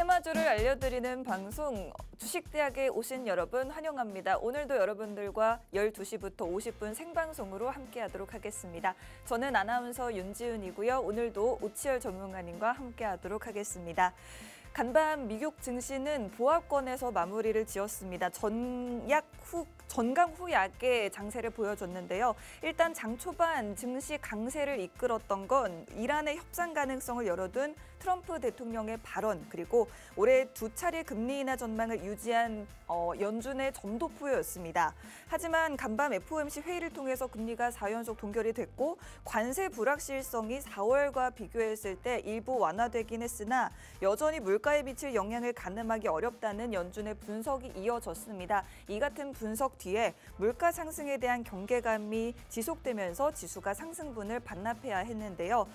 테마주를 알려드리는 방송 주식대학에 오신 여러분 환영합니다. 오늘도 여러분들과 12시부터 50분 생방송으로 함께하도록 하겠습니다. 저는 아나운서 윤지은이고요. 오늘도 오치열 전문가님과 함께하도록 하겠습니다. 간밤 미국 증시는 보합권에서 마무리를 지었습니다. 전강 후 약의 장세를 보여줬는데요. 일단 장 초반 증시 강세를 이끌었던 건 이란의 협상 가능성을 열어둔 트럼프 대통령의 발언, 그리고 올해 두 차례 금리 인하 전망을 유지한 연준의 점도표였습니다. 하지만 간밤 FOMC 회의를 통해서 금리가 4연속 동결이 됐고 관세 불확실성이 4월과 비교했을 때 일부 완화되긴 했으나 여전히 물가에 미칠 영향을 가늠하기 어렵다는 연준의 분석이 이어졌습니다. 이 같은 분석 뒤에 물가 상승에 대한 경계감이 지속되면서 지수가 상승분을 반납해야 했는데요.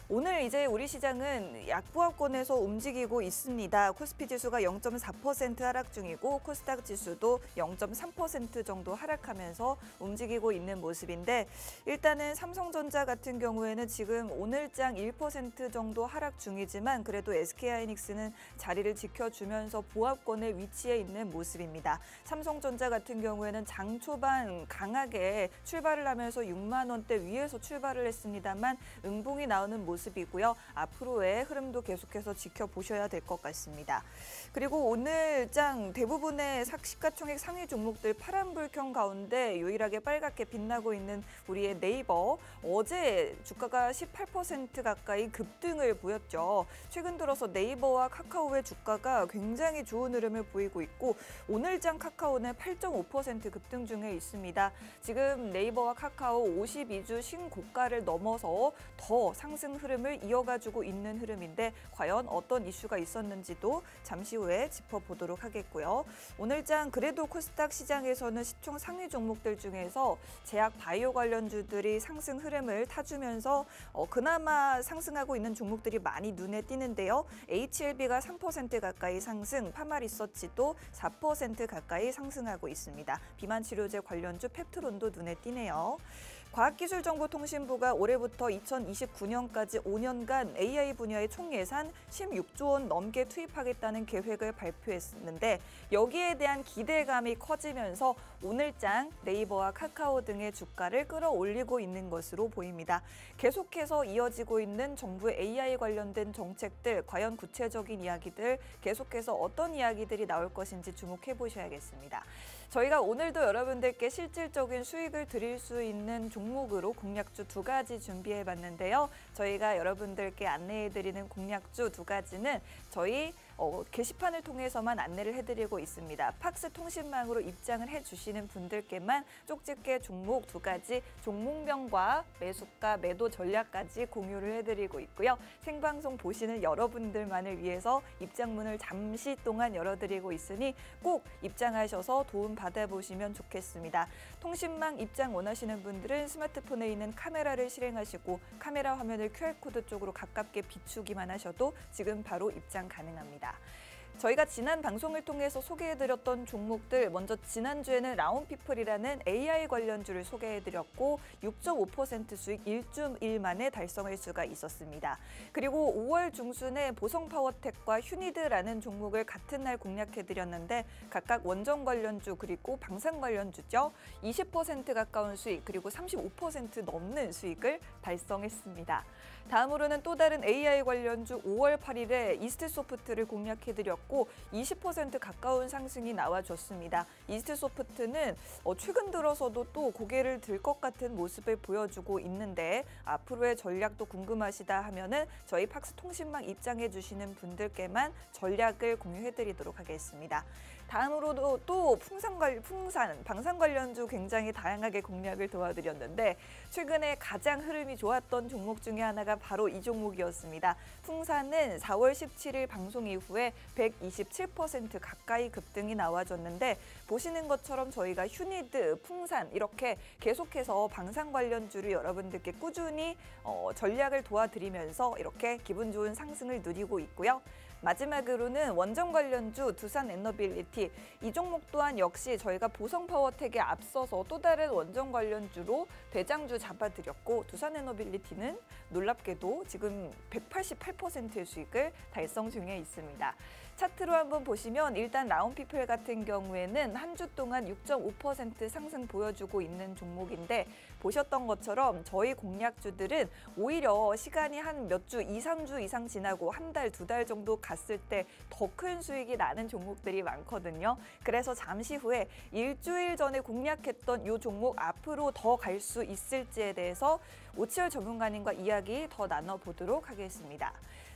오늘 이제 우리 시장은 약보합권에서 움직이고 있습니다. 코스피 지수가 0.4% 하락 중이고 코스닥 지수도 0.3% 정도 하락하면서 움직이고 있는 모습인데, 일단은 삼성전자 같은 경우에는 지금 오늘장 1% 정도 하락 중이지만 그래도 SK하이닉스는 자리를 지켜주면서 보합권에 위치해 있는 모습입니다. 삼성전자 같은 경우에는 장 초반 강하게 출발을 하면서 6만 원대 위에서 출발을 했습니다만 응봉이 나오는 모습이고요. 앞으로의 흐름도 계속해서 지켜보셔야 될 것 같습니다. 그리고 오늘 장 대부분의 시가총액 상위 종목들 파란불경 가운데 유일하게 빨갛게 빛나고 있는 우리의 네이버, 어제 주가가 18% 가까이 급등을 보였죠. 최근 들어서 네이버와 카카오의 주가가 굉장히 좋은 흐름을 보이고 있고 오늘 장 카카오는 8.5% 급등 중에 있습니다. 지금 네이버와 카카오 52주 신고가를 넘어서 더 상승 흐름을 이어가지고 있는 흐름인데 과연 어떤 이슈가 있었는지도 잠시 후에 짚어보도록 하겠고요. 오늘장 그래도 코스닥 시장에서는 시총 상위 종목들 중에서 제약 바이오 관련주들이 상승 흐름을 타주면서 그나마 상승하고 있는 종목들이 많이 눈에 띄는데요. HLB가 3% 가까이 상승, 파마리서치도 4% 가까이 상승하고 있습니다. 비만치료제 관련주 펩트론도 눈에 띄네요. 과학기술정보통신부가 올해부터 2029년까지 5년간 AI 분야의 총 예산 16조 원 넘게 투입하겠다는 계획을 발표했는데 여기에 대한 기대감이 커지면서 오늘장 네이버와 카카오 등의 주가를 끌어올리고 있는 것으로 보입니다. 계속해서 이어지고 있는 정부의 AI 관련된 정책들, 과연 구체적인 이야기들, 계속해서 어떤 이야기들이 나올 것인지 주목해 보셔야겠습니다. 저희가 오늘도 여러분들께 실질적인 수익을 드릴 수 있는 종목으로 공략주 두 가지 준비해봤는데요. 저희가 여러분들께 안내해드리는 공략주 두 가지는 저희 게시판을 통해서만 안내를 해드리고 있습니다. 팍스 통신망으로 입장을 해주시는 분들께만 쪽집게 종목 두 가지, 종목명과 매수가, 매도 전략까지 공유를 해드리고 있고요. 생방송 보시는 여러분들만을 위해서 입장문을 잠시 동안 열어드리고 있으니 꼭 입장하셔서 도움 받아보시면 좋겠습니다. 통신망 입장 원하시는 분들은 스마트폰에 있는 카메라를 실행하시고 카메라 화면을 QR코드 쪽으로 가깝게 비추기만 하셔도 지금 바로 입장 가능합니다. 저희가 지난 방송을 통해서 소개해드렸던 종목들, 먼저 지난주에는 라운피플이라는 AI 관련주를 소개해드렸고 6.5% 수익 1주1 만에 달성할 수가 있었습니다. 그리고 5월 중순에 보성파워텍과 휴니드라는 종목을 같은 날 공략해드렸는데 각각 원전 관련주 그리고 방산 관련주죠. 20% 가까운 수익 그리고 35% 넘는 수익을 달성했습니다. 다음으로는 또 다른 AI 관련주 5월 8일에 이스트소프트를 공략해드렸고 20% 가까운 상승이 나와줬습니다. 이스트소프트는 최근 들어서도 또 고개를 들 것 같은 모습을 보여주고 있는데 앞으로의 전략도 궁금하시다 하면은 저희 팍스 통신망 입장해 주시는 분들께만 전략을 공유해드리도록 하겠습니다. 다음으로도 또 방산 관련주 굉장히 다양하게 공략을 도와드렸는데 최근에 가장 흐름이 좋았던 종목 중에 하나가 바로 이 종목이었습니다. 풍산은 4월 17일 방송 이후에 27% 가까이 급등이 나와줬는데 보시는 것처럼 저희가 휴니드, 풍산 이렇게 계속해서 방산 관련주를 여러분들께 꾸준히 전략을 도와드리면서 이렇게 기분 좋은 상승을 누리고 있고요. 마지막으로는 원전 관련주 두산에너빌리티 이 종목 또한 역시 저희가 보성파워텍에 앞서서 또 다른 원전 관련주로 대장주 잡아드렸고 두산에너빌리티는 놀랍게도 지금 188%의 수익을 달성 중에 있습니다. 차트로 한번 보시면 일단 라운피플 같은 경우에는 한 주 동안 6.5% 상승 보여주고 있는 종목인데 보셨던 것처럼 저희 공략주들은 오히려 시간이 한 몇 주, 2, 3주 이상 지나고 한 달, 두 달 정도 갔을 때 더 큰 수익이 나는 종목들이 많거든요. 그래서 잠시 후에 일주일 전에 공략했던 이 종목 앞으로 더 갈 수 있을지에 대해서 오치열 전문가님과 이야기 더 나눠보도록 하겠습니다.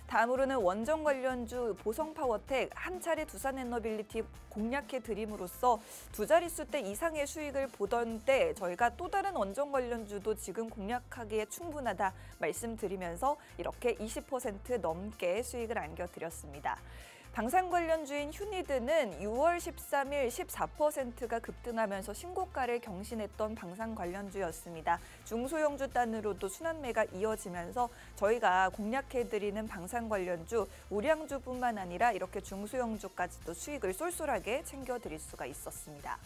다음으로는 원전 관련주 보성파워텍 한 차례 두산에너빌리티 공략해 드림으로써 두 자릿수대 이상의 수익을 보던 때 저희가 또 다른 원전 관련주도 지금 공략하기에 충분하다 말씀드리면서 이렇게 20% 넘게 수익을 안겨드렸습니다. 방산 관련주인 휴니드는 6월 13일 14%가 급등하면서 신고가를 경신했던 방산 관련주였습니다. 중소형주 단으로도 순환매가 이어지면서 저희가 공략해드리는 방산 관련주, 우량주뿐만 아니라 이렇게 중소형주까지도 수익을 쏠쏠하게 챙겨드릴 수가 있었습니다.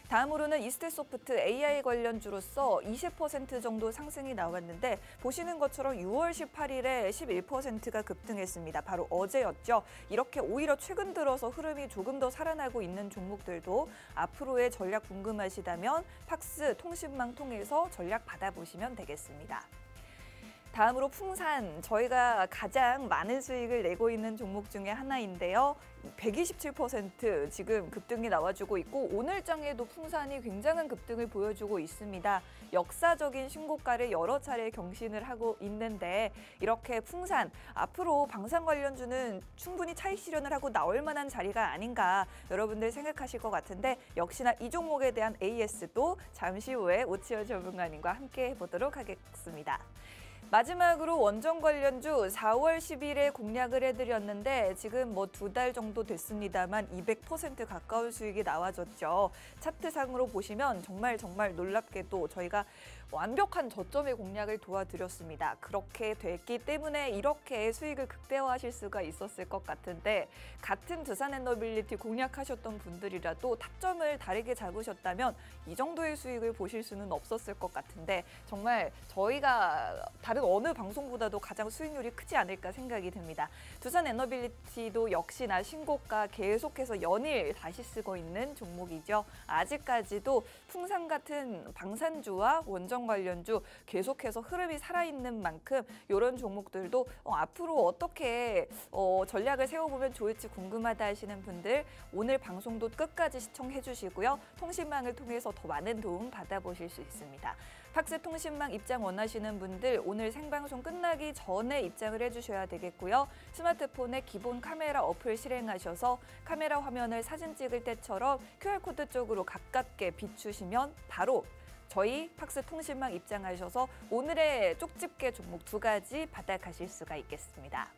다음으로는 이스텔소프트 AI 관련주로서 20% 정도 상승이 나왔는데 보시는 것처럼 6월 18일에 11%가 급등했습니다. 바로 어제였죠. 이렇게 오히려 최근 들어서 흐름이 조금 더 살아나고 있는 종목들도 앞으로의 전략 궁금하시다면 팍스 통신망 통해서 전략 받아보시면 되겠습니다. 다음으로 풍산, 저희가 가장 많은 수익을 내고 있는 종목 중에 하나인데요. 127% 지금 급등이 나와주고 있고 오늘장에도 풍산이 굉장한 급등을 보여주고 있습니다. 역사적인 신고가를 여러 차례 경신을 하고 있는데 이렇게 풍산, 앞으로 방산 관련주는 충분히 차익 실현을 하고 나올 만한 자리가 아닌가 여러분들 생각하실 것 같은데 역시나 이 종목에 대한 AS도 잠시 후에 오치열 전문가님과 함께 해보도록 하겠습니다. 마지막으로 원전 관련주 4월 10일에 공략을 해드렸는데 지금 뭐 두 달 정도 됐습니다만 200% 가까운 수익이 나와줬죠. 차트상으로 보시면 정말 놀랍게도 저희가 완벽한 저점의 공략을 도와드렸습니다. 그렇게 됐기 때문에 이렇게 수익을 극대화하실 수가 있었을 것 같은데 같은 두산에너빌리티 공략하셨던 분들이라도 타점을 다르게 잡으셨다면 이 정도의 수익을 보실 수는 없었을 것 같은데 정말 저희가 다른 어느 방송보다도 가장 수익률이 크지 않을까 생각이 듭니다. 두산에너빌리티도 역시나 신고가 계속해서 연일 다시 쓰고 있는 종목이죠. 아직까지도 풍산 같은 방산주와 원전 관련주 계속해서 흐름이 살아있는 만큼 이런 종목들도 앞으로 어떻게 전략을 세워보면 좋을지 궁금하다 하시는 분들 오늘 방송도 끝까지 시청해 주시고요. 통신망을 통해서 더 많은 도움 받아보실 수 있습니다. 팍스 통신망 입장 원하시는 분들 오늘 생방송 끝나기 전에 입장을 해주셔야 되겠고요. 스마트폰에 기본 카메라 어플 실행하셔서 카메라 화면을 사진 찍을 때처럼 QR코드 쪽으로 가깝게 비추시면 바로 저희 팍스 통신망 입장하셔서 오늘의 쪽집게 종목 2가지 받아가실 수가 있겠습니다.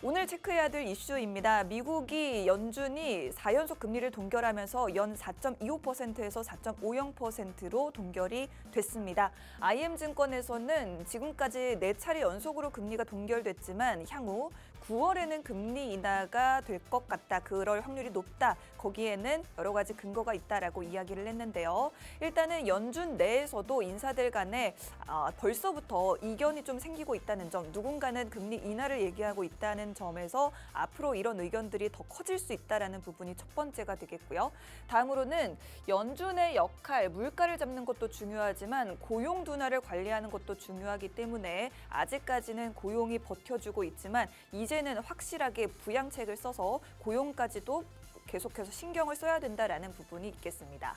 오늘 체크해야 될 이슈입니다. 미국이 연준이 4연속 금리를 동결하면서 연 4.25%에서 4.50%로 동결이 됐습니다. IM증권에서는 지금까지 4차례 연속으로 금리가 동결됐지만 향후 9월에는 금리 인하가 될 것 같다. 그럴 확률이 높다. 거기에는 여러 가지 근거가 있다라고 이야기를 했는데요. 일단은 연준 내에서도 인사들 간에 벌써부터 이견이 좀 생기고 있다는 점, 누군가는 금리 인하를 얘기하고 있다는 점에서 앞으로 이런 의견들이 더 커질 수 있다는 부분이 첫 번째가 되겠고요. 다음으로는 연준의 역할, 물가를 잡는 것도 중요하지만 고용 둔화를 관리하는 것도 중요하기 때문에 아직까지는 고용이 버텨주고 있지만 이제는 확실하게 부양책을 써서 고용까지도 계속해서 신경을 써야 된다라는 부분이 있겠습니다.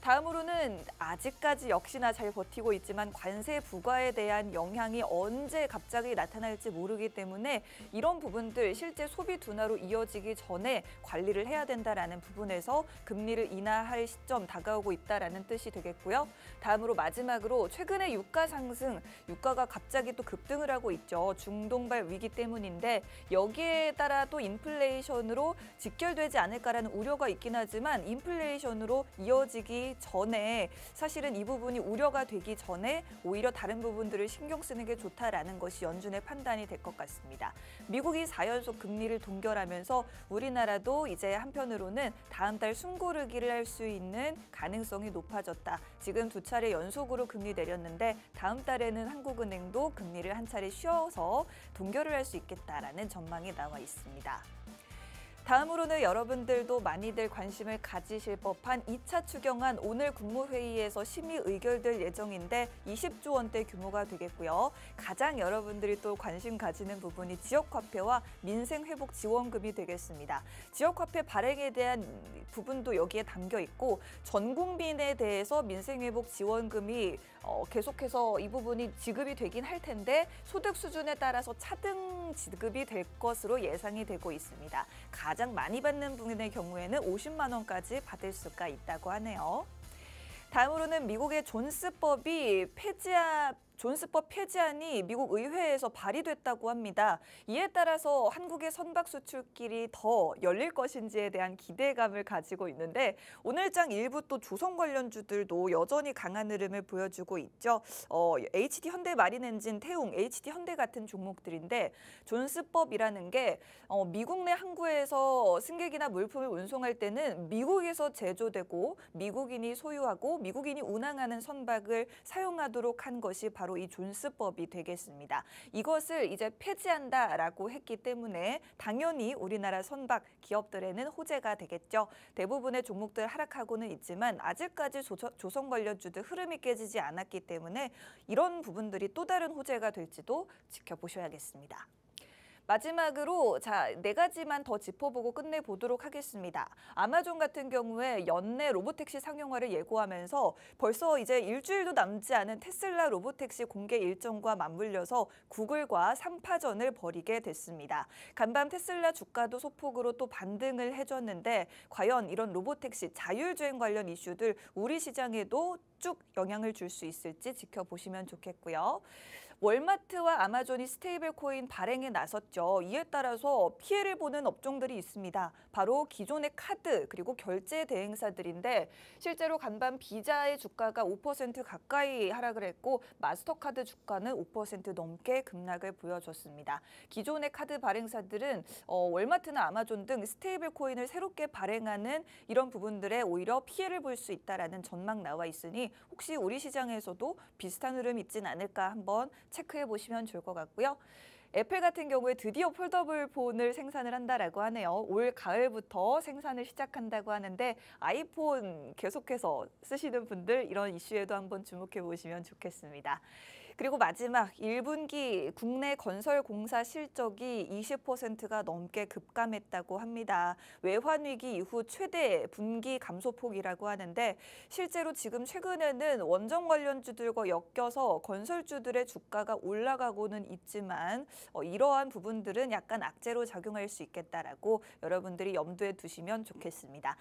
다음으로는 아직까지 역시나 잘 버티고 있지만 관세 부과에 대한 영향이 언제 갑자기 나타날지 모르기 때문에 이런 부분들 실제 소비 둔화로 이어지기 전에 관리를 해야 된다라는 부분에서 금리를 인하할 시점 다가오고 있다라는 뜻이 되겠고요. 다음으로 마지막으로 최근에 유가 상승, 유가가 갑자기 또 급등을 하고 있죠. 중동발 위기 때문인데 여기에 따라 또 인플레이션으로 직결되지 않을까라는 우려가 있긴 하지만 인플레이션으로 이어지기 전에 사실은 이 부분이 우려가 되기 전에 오히려 다른 부분들을 신경 쓰는 게 좋다라는 것이 연준의 판단이 될 것 같습니다. 미국이 4연속 금리를 동결하면서 우리나라도 이제 한편으로는 다음 달 숨고르기를 할 수 있는 가능성이 높아졌다. 지금 2차례 연속으로 금리 내렸는데 다음 달에는 한국은행도 금리를 한 차례 쉬어서 동결을 할 수 있겠다라는 전망이 나와 있습니다. 다음으로는 여러분들도 많이들 관심을 가지실 법한 2차 추경안 오늘 국무회의에서 심의 의결될 예정인데 20조 원대 규모가 되겠고요. 가장 여러분들이 또 관심 가지는 부분이 지역화폐와 민생회복지원금이 되겠습니다. 지역화폐 발행에 대한 부분도 여기에 담겨 있고 전 국민에 대해서 민생회복지원금이 계속해서 이 부분이 지급이 되긴 할 텐데 소득 수준에 따라서 차등 지급이 될 것으로 예상이 되고 있습니다. 가장 많이 받는 분의 경우에는 50만 원까지 받을 수가 있다고 하네요. 다음으로는 미국의 존스법 폐지안이 미국 의회에서 발의됐다고 합니다. 이에 따라서 한국의 선박 수출길이 더 열릴 것인지에 대한 기대감을 가지고 있는데 오늘장 일부 또 조선 관련주들도 여전히 강한 흐름을 보여주고 있죠. HD 현대 마린엔진, 태웅, HD 현대 같은 종목들인데 존스법이라는 게 미국 내 항구에서 승객이나 물품을 운송할 때는 미국에서 제조되고 미국인이 소유하고 미국인이 운항하는 선박을 사용하도록 한 것이 바로 이 존스법이 되겠습니다. 이것을 이제 폐지한다라고 했기 때문에 당연히 우리나라 선박 기업들에는 호재가 되겠죠. 대부분의 종목들 하락하고는 있지만 아직까지 조선 관련주들 흐름이 깨지지 않았기 때문에 이런 부분들이 또 다른 호재가 될지도 지켜보셔야겠습니다. 마지막으로 네 가지만 더 짚어보고 끝내보도록 하겠습니다. 아마존 같은 경우에 연내 로보택시 상용화를 예고하면서 벌써 이제 일주일도 남지 않은 테슬라 로보택시 공개 일정과 맞물려서 구글과 3파전을 벌이게 됐습니다. 간밤 테슬라 주가도 소폭으로 또 반등을 해줬는데 과연 이런 로보택시 자율주행 관련 이슈들 우리 시장에도 쭉 영향을 줄 수 있을지 지켜보시면 좋겠고요. 월마트와 아마존이 스테이블 코인 발행에 나섰죠. 이에 따라서 피해를 보는 업종들이 있습니다. 바로 기존의 카드 그리고 결제 대행사들인데 실제로 간밤 비자의 주가가 5% 가까이 하락을 했고 마스터카드 주가는 5% 넘게 급락을 보여줬습니다. 기존의 카드 발행사들은 월마트나 아마존 등 스테이블 코인을 새롭게 발행하는 이런 부분들에 오히려 피해를 볼 수 있다라는 전망 나와 있으니 혹시 우리 시장에서도 비슷한 흐름 있진 않을까 한번 체크해 보시면 좋을 것 같고요. 애플 같은 경우에 드디어 폴더블 폰을 생산을 한다라고 하네요. 올 가을부터 생산을 시작한다고 하는데 아이폰 계속해서 쓰시는 분들 이런 이슈에도 한번 주목해 보시면 좋겠습니다. 그리고 마지막 1분기 국내 건설 공사 실적이 20%가 넘게 급감했다고 합니다. 외환 위기 이후 최대 분기 감소폭이라고 하는데 실제로 지금 최근에는 원전 관련주들과 엮여서 건설주들의 주가가 올라가고는 있지만 이러한 부분들은 약간 악재로 작용할 수 있겠다라고 여러분들이 염두에 두시면 좋겠습니다.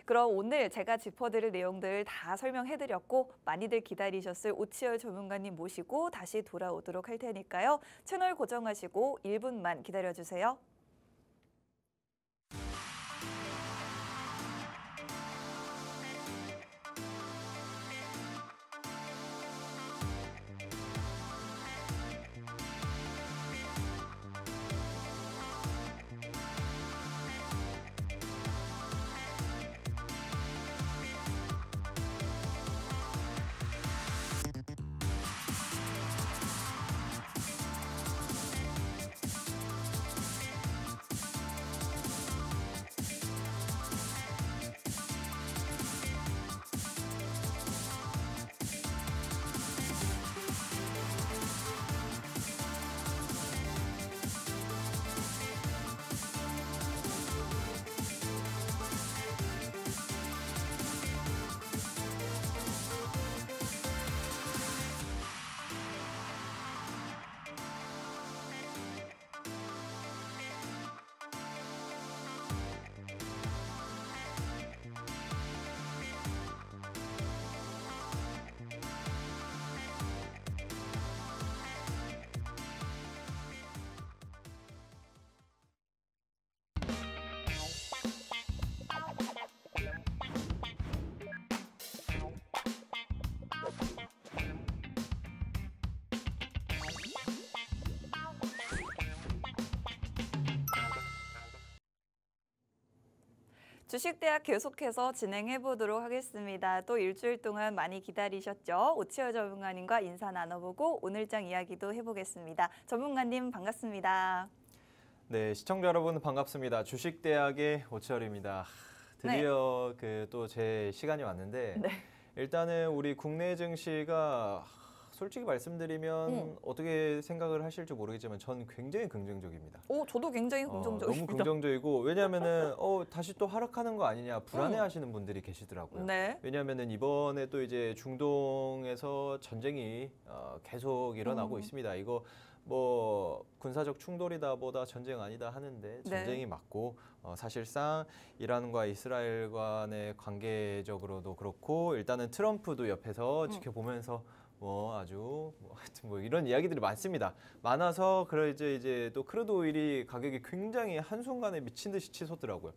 그럼 오늘 제가 짚어드릴 내용들 다 설명해드렸고 많이들 기다리셨을 오치열 전문가님 모시고 다시 돌아오도록 할 테니까요. 채널 고정하시고 1분만 기다려주세요. 주식대학 계속해서 진행해 보도록 하겠습니다. 또 일주일 동안 많이 기다리셨죠? 오치열 전문가님과 인사 나눠보고 오늘장 이야기도 해보겠습니다. 전문가님 반갑습니다. 네, 시청자 여러분 반갑습니다. 주식대학의 오치열입니다. 드디어 또 제 시간이 왔는데 네. 일단은 우리 국내 증시가 솔직히 말씀드리면 어떻게 생각을 하실지 모르겠지만 전 굉장히 긍정적입니다. 저도 굉장히 긍정적입니다. 너무 긍정적이고 왜냐하면은 다시 또 하락하는 거 아니냐 불안해하시는 분들이 계시더라고요. 네. 왜냐하면은 이번에 또 이제 중동에서 전쟁이 계속 일어나고 있습니다. 이거 뭐 군사적 충돌이다 보다 전쟁 아니다 하는데 전쟁이 맞고 사실상 이란과 이스라엘 간의 관계적으로도 그렇고 일단은 트럼프도 옆에서 지켜보면서 아주 하여튼 이런 이야기들이 많습니다. 많아서 이제 또 크루드 오일이 가격이 굉장히 한순간에 미친 듯이 치솟더라고요.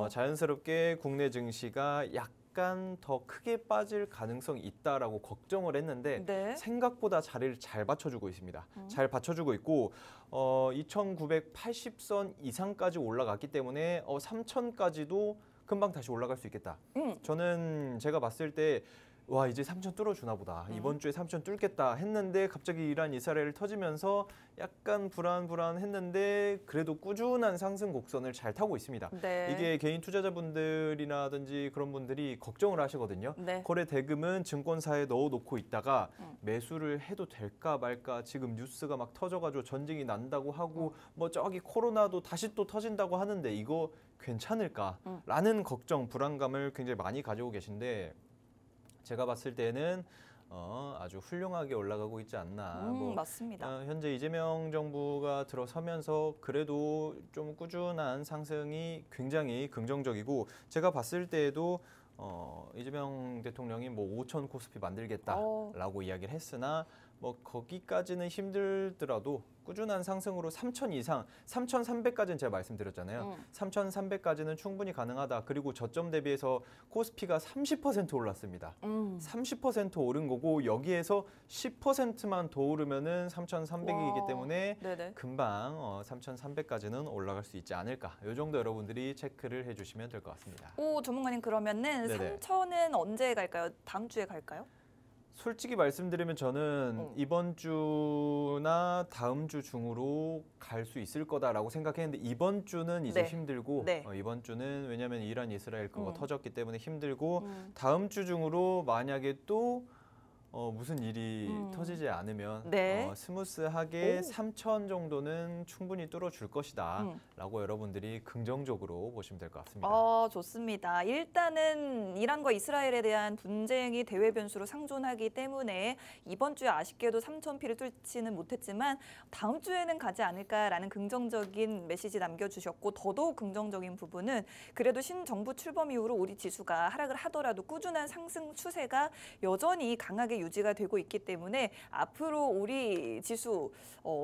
자연스럽게 국내 증시가 약간 더 크게 빠질 가능성이 있다라고 걱정을 했는데 생각보다 자리를 잘 받쳐주고 있습니다. 잘 받쳐주고 있고 2,980선 이상까지 올라갔기 때문에 3,000까지도 금방 다시 올라갈 수 있겠다. 저는 제가 봤을 때 와 이제 3,000 뚫어주나 보다. 이번 주에 3,000 뚫겠다 했는데 갑자기 이란 이스라엘 터지면서 약간 불안했는데 그래도 꾸준한 상승 곡선을 잘 타고 있습니다. 이게 개인 투자자분들이라든지 그런 분들이 걱정을 하시거든요. 거래 대금은 증권사에 넣어놓고 있다가 매수를 해도 될까 말까 지금 뉴스가 막 터져가지고 전쟁이 난다고 하고 뭐 저기 코로나도 다시 또 터진다고 하는데 이거 괜찮을까라는 걱정, 불안감을 굉장히 많이 가지고 계신데 제가 봤을 때는 아주 훌륭하게 올라가고 있지 않나. 맞습니다. 현재 이재명 정부가 들어서면서 그래도 좀 꾸준한 상승이 굉장히 긍정적이고 제가 봤을 때에도 이재명 대통령이 5,000 코스피 만들겠다라고 이야기를 했으나 거기까지는 힘들더라도 꾸준한 상승으로 3,000 이상, 3,300까지는 제가 말씀드렸잖아요. 3,300까지는 충분히 가능하다. 그리고 저점 대비해서 코스피가 30% 올랐습니다. 30% 오른 거고 여기에서 10%만 더 오르면은 3,300이기 때문에 금방 3,300까지는 올라갈 수 있지 않을까. 이 정도 여러분들이 체크를 해주시면 될 것 같습니다. 전문가님 그러면은 3,000은 언제 갈까요? 다음 주에 갈까요? 솔직히 말씀드리면 저는 이번 주나 다음 주 중으로 갈 수 있을 거다라고 생각했는데 이번 주는 이제 힘들고 이번 주는 왜냐하면 이란 이스라엘 그거 터졌기 때문에 힘들고 다음 주 중으로 만약에 또 무슨 일이 터지지 않으면 스무스하게 3,000 정도는 충분히 뚫어줄 것이다 라고 여러분들이 긍정적으로 보시면 될 것 같습니다. 좋습니다. 일단은 이란과 이스라엘에 대한 분쟁이 대외 변수로 상존하기 때문에 이번 주에 아쉽게도 3,000피를 뚫지는 못했지만 다음 주에는 가지 않을까라는 긍정적인 메시지 남겨주셨고 더더욱 긍정적인 부분은 그래도 신정부 출범 이후로 우리 지수가 하락을 하더라도 꾸준한 상승 추세가 여전히 강하게 유지가 되고 있기 때문에 앞으로 우리 지수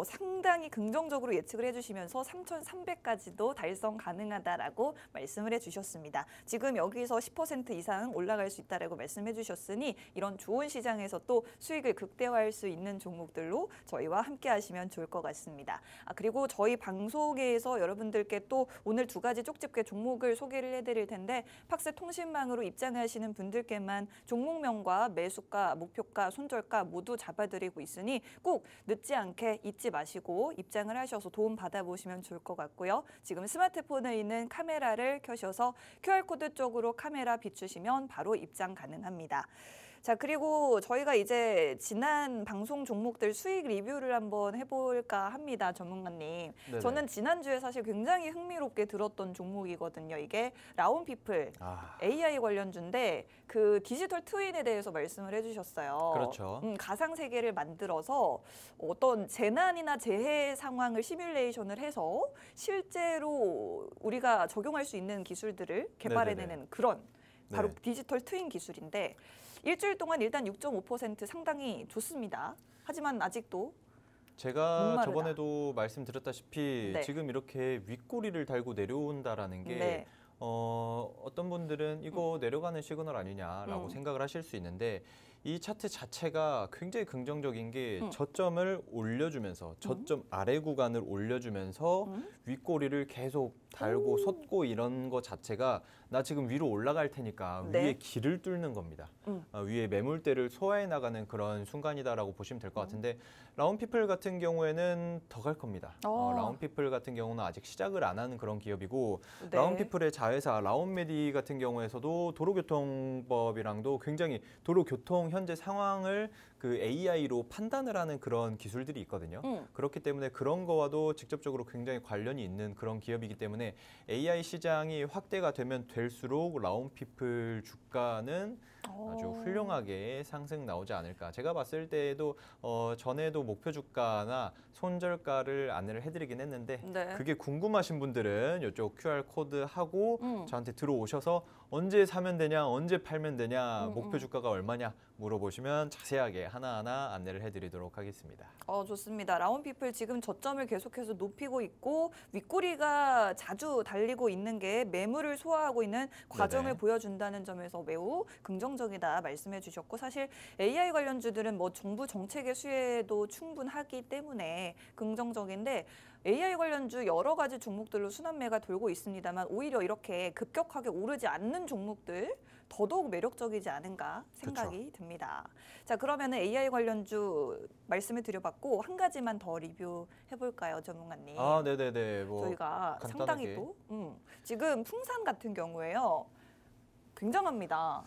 상당히 긍정적으로 예측을 해주시면서 3,300까지도 달성 가능하다라고 말씀을 해주셨습니다. 지금 여기서 10% 이상 올라갈 수 있다라고 말씀해 주셨으니 이런 좋은 시장에서 또 수익을 극대화할 수 있는 종목들로 저희와 함께 하시면 좋을 것 같습니다. 그리고 저희 방송에서 여러분들께 또 오늘 2가지 쪽집게 종목을 소개를 해드릴 텐데 팍스 통신망으로 입장하시는 분들께만 종목명과 매수가, 목표가, 손절가 모두 잡아드리고 있으니 꼭 늦지 않게 잊지 마시고 입장을 하셔서 도움 받아보시면 좋을 것 같고요. 지금 스마트폰에 있는 카메라를 켜셔서 QR코드 쪽으로 카메라 비추시면 바로 입장 가능합니다. 자, 그리고 저희가 이제 지난 방송 종목들 수익 리뷰를 한번 해볼까 합니다, 전문가님. 저는 지난주에 사실 굉장히 흥미롭게 들었던 종목이거든요. 이게 라온피플 AI 관련주인데 그 디지털 트윈에 대해서 말씀을 해주셨어요. 그렇죠. 가상 세계를 만들어서 어떤 재난이나 재해 상황을 시뮬레이션을 해서 실제로 우리가 적용할 수 있는 기술들을 개발해내는 그런 바로 디지털 트윈 기술인데 일주일 동안 일단 6.5% 상당히 좋습니다. 하지만 아직도 제가 목마르다. 저번에도 말씀드렸다시피 지금 이렇게 윗꼬리를 달고 내려온다라는 게 어떤 분들은 이거 내려가는 시그널 아니냐라고 생각을 하실 수 있는데 이 차트 자체가 굉장히 긍정적인 게 저점을 올려주면서 저점 아래 구간을 올려주면서 윗꼬리를 계속 달고 솟고 이런 거 자체가 나 지금 위로 올라갈 테니까 네. 위에 길을 뚫는 겁니다. 위에 매물대를 소화해 나가는 그런 순간이다라고 보시면 될 것 같은데 라운피플 같은 경우에는 더 갈 겁니다. 라운피플 같은 경우는 아직 시작을 안 하는 그런 기업이고 네. 라운피플의 자회사 라운메디 같은 경우에서도 도로교통법이랑도 굉장히 도로교통 현재 상황을 그 AI로 판단을 하는 그런 기술들이 있거든요. 그렇기 때문에 그런 거와도 직접적으로 굉장히 관련이 있는 그런 기업이기 때문에 AI 시장이 확대가 되면 될수록 라운피플 주가는 아주 훌륭하게 상승 나오지 않을까. 제가 봤을 때에도 전에도 목표 주가나 손절가를 안내를 해드리긴 했는데 네. 그게 궁금하신 분들은 이쪽 QR 코드 하고 저한테 들어오셔서 언제 사면 되냐, 언제 팔면 되냐, 목표 주가가 얼마냐 물어보시면 자세하게 하나하나 안내를 해드리도록 하겠습니다. 좋습니다. 라운피플 지금 저점을 계속해서 높이고 있고 윗꼬리가 자주 달리고 있는 게 매물을 소화하고 있는 과정을 네네. 보여준다는 점에서 매우 긍정적이다 말씀해 주셨고 사실 AI 관련주들은 뭐 정부 정책의 수혜도 충분하기 때문에 긍정적인데 AI 관련주 여러 가지 종목들로 순환매가 돌고 있습니다만 오히려 이렇게 급격하게 오르지 않는 종목들 더더욱 매력적이지 않은가 생각이 듭니다. 자, 그러면 AI 관련주 말씀을 드려봤고 한 가지만 더 리뷰해볼까요, 전문가님? 네네네. 저희가 간단하게. 상당히 또 지금 풍산 같은 경우에요. 굉장합니다.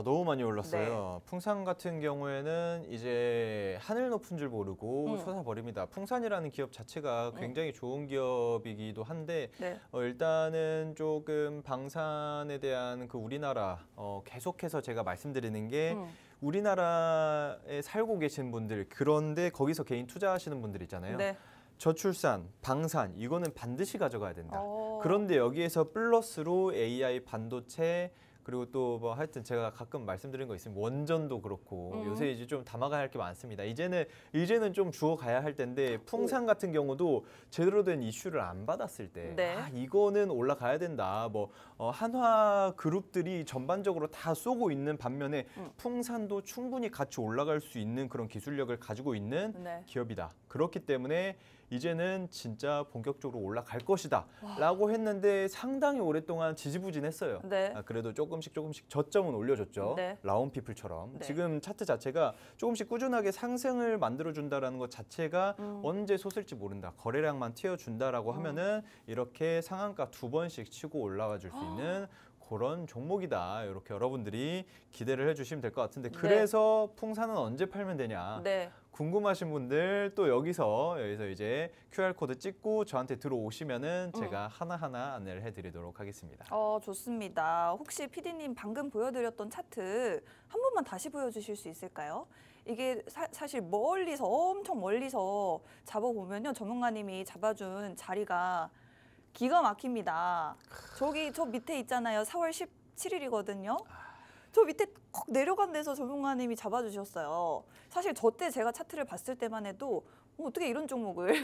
너무 많이 올랐어요. 풍산 같은 경우에는 이제 하늘 높은 줄 모르고 솟아버립니다. 풍산이라는 기업 자체가 굉장히 좋은 기업이기도 한데 네. 일단은 조금 방산에 대한 그 우리나라 계속해서 제가 말씀드리는 게 우리나라에 살고 계신 분들 그런데 거기서 개인 투자하시는 분들 있잖아요. 네. 저출산, 방산 이거는 반드시 가져가야 된다. 어. 그런데 여기에서 플러스로 AI 반도체 그리고 또 뭐 하여튼 제가 가끔 말씀드린 거 있으면 원전도 그렇고 요새 이제 좀 담아가야 할 게 많습니다. 이제는 좀 주워가야 할 텐데 풍산 같은 경우도 제대로 된 이슈를 안 받았을 때 네. 이거는 올라가야 된다. 뭐 한화 그룹들이 전반적으로 다 쏘고 있는 반면에 풍산도 충분히 같이 올라갈 수 있는 그런 기술력을 가지고 있는 네. 기업이다. 그렇기 때문에 이제는 진짜 본격적으로 올라갈 것이다 라고 했는데 상당히 오랫동안 지지부진했어요. 네. 그래도 조금씩 저점은 올려줬죠. 네. 라운피플처럼. 네. 지금 차트 자체가 조금씩 꾸준하게 상승을 만들어준다는 것 자체가 언제 솟을지 모른다. 거래량만 튀어준다라고 하면은 이렇게 상한가 2번씩 치고 올라가 줄 수 있는 그런 종목이다. 이렇게 여러분들이 기대를 해주시면 될 것 같은데 그래서 풍산은 언제 팔면 되냐. 네. 궁금하신 분들 또 여기서 이제 QR코드 찍고 저한테 들어오시면은 제가 하나하나 안내를 해드리도록 하겠습니다. 좋습니다. 혹시 PD님 방금 보여드렸던 차트 한 번만 다시 보여주실 수 있을까요? 이게 사실 멀리서 엄청 멀리서 잡아보면요. 전문가님이 잡아준 자리가 기가 막힙니다. 저 밑에 있잖아요. 4월 17일이거든요. 저 밑에 콕 내려간 데서 전문가님이 잡아주셨어요. 사실 저 때 제가 차트를 봤을 때만 해도 어떻게 이런 종목을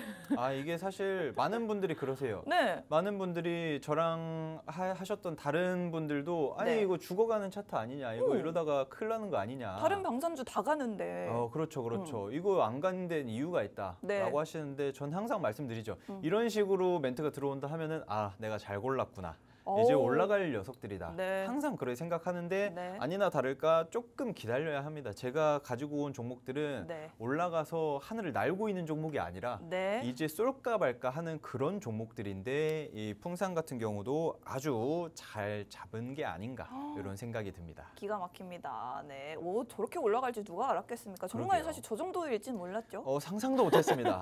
이게 사실 많은 분들이 그러세요. 네. 많은 분들이 저랑 하셨던 다른 분들도 아니 네. 이거 죽어가는 차트 아니냐. 이거 이러다가 큰일 나는 거 아니냐. 다른 방산주 다 가는데 그렇죠. 이거 안 가는 데는 이유가 있다라고 네. 하시는데 전 항상 말씀드리죠. 이런 식으로 멘트가 들어온다 하면은 내가 잘 골랐구나. 이제 올라갈 녀석들이다. 네. 항상 그렇게 생각하는데 네. 아니나 다를까 조금 기다려야 합니다. 제가 가지고 온 종목들은 네. 올라가서 하늘을 날고 있는 종목이 아니라 네. 이제 쏠까 말까 하는 그런 종목들인데 이 풍산 같은 경우도 아주 잘 잡은 게 아닌가 이런 생각이 듭니다. 기가 막힙니다. 네. 저렇게 올라갈지 누가 알았겠습니까? 전문가님 그러게요. 사실 저 정도일진 몰랐죠. 상상도 못했습니다.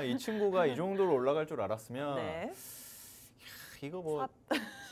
이 친구가 이 정도로 올라갈 줄 알았으면 네. 이거 뭐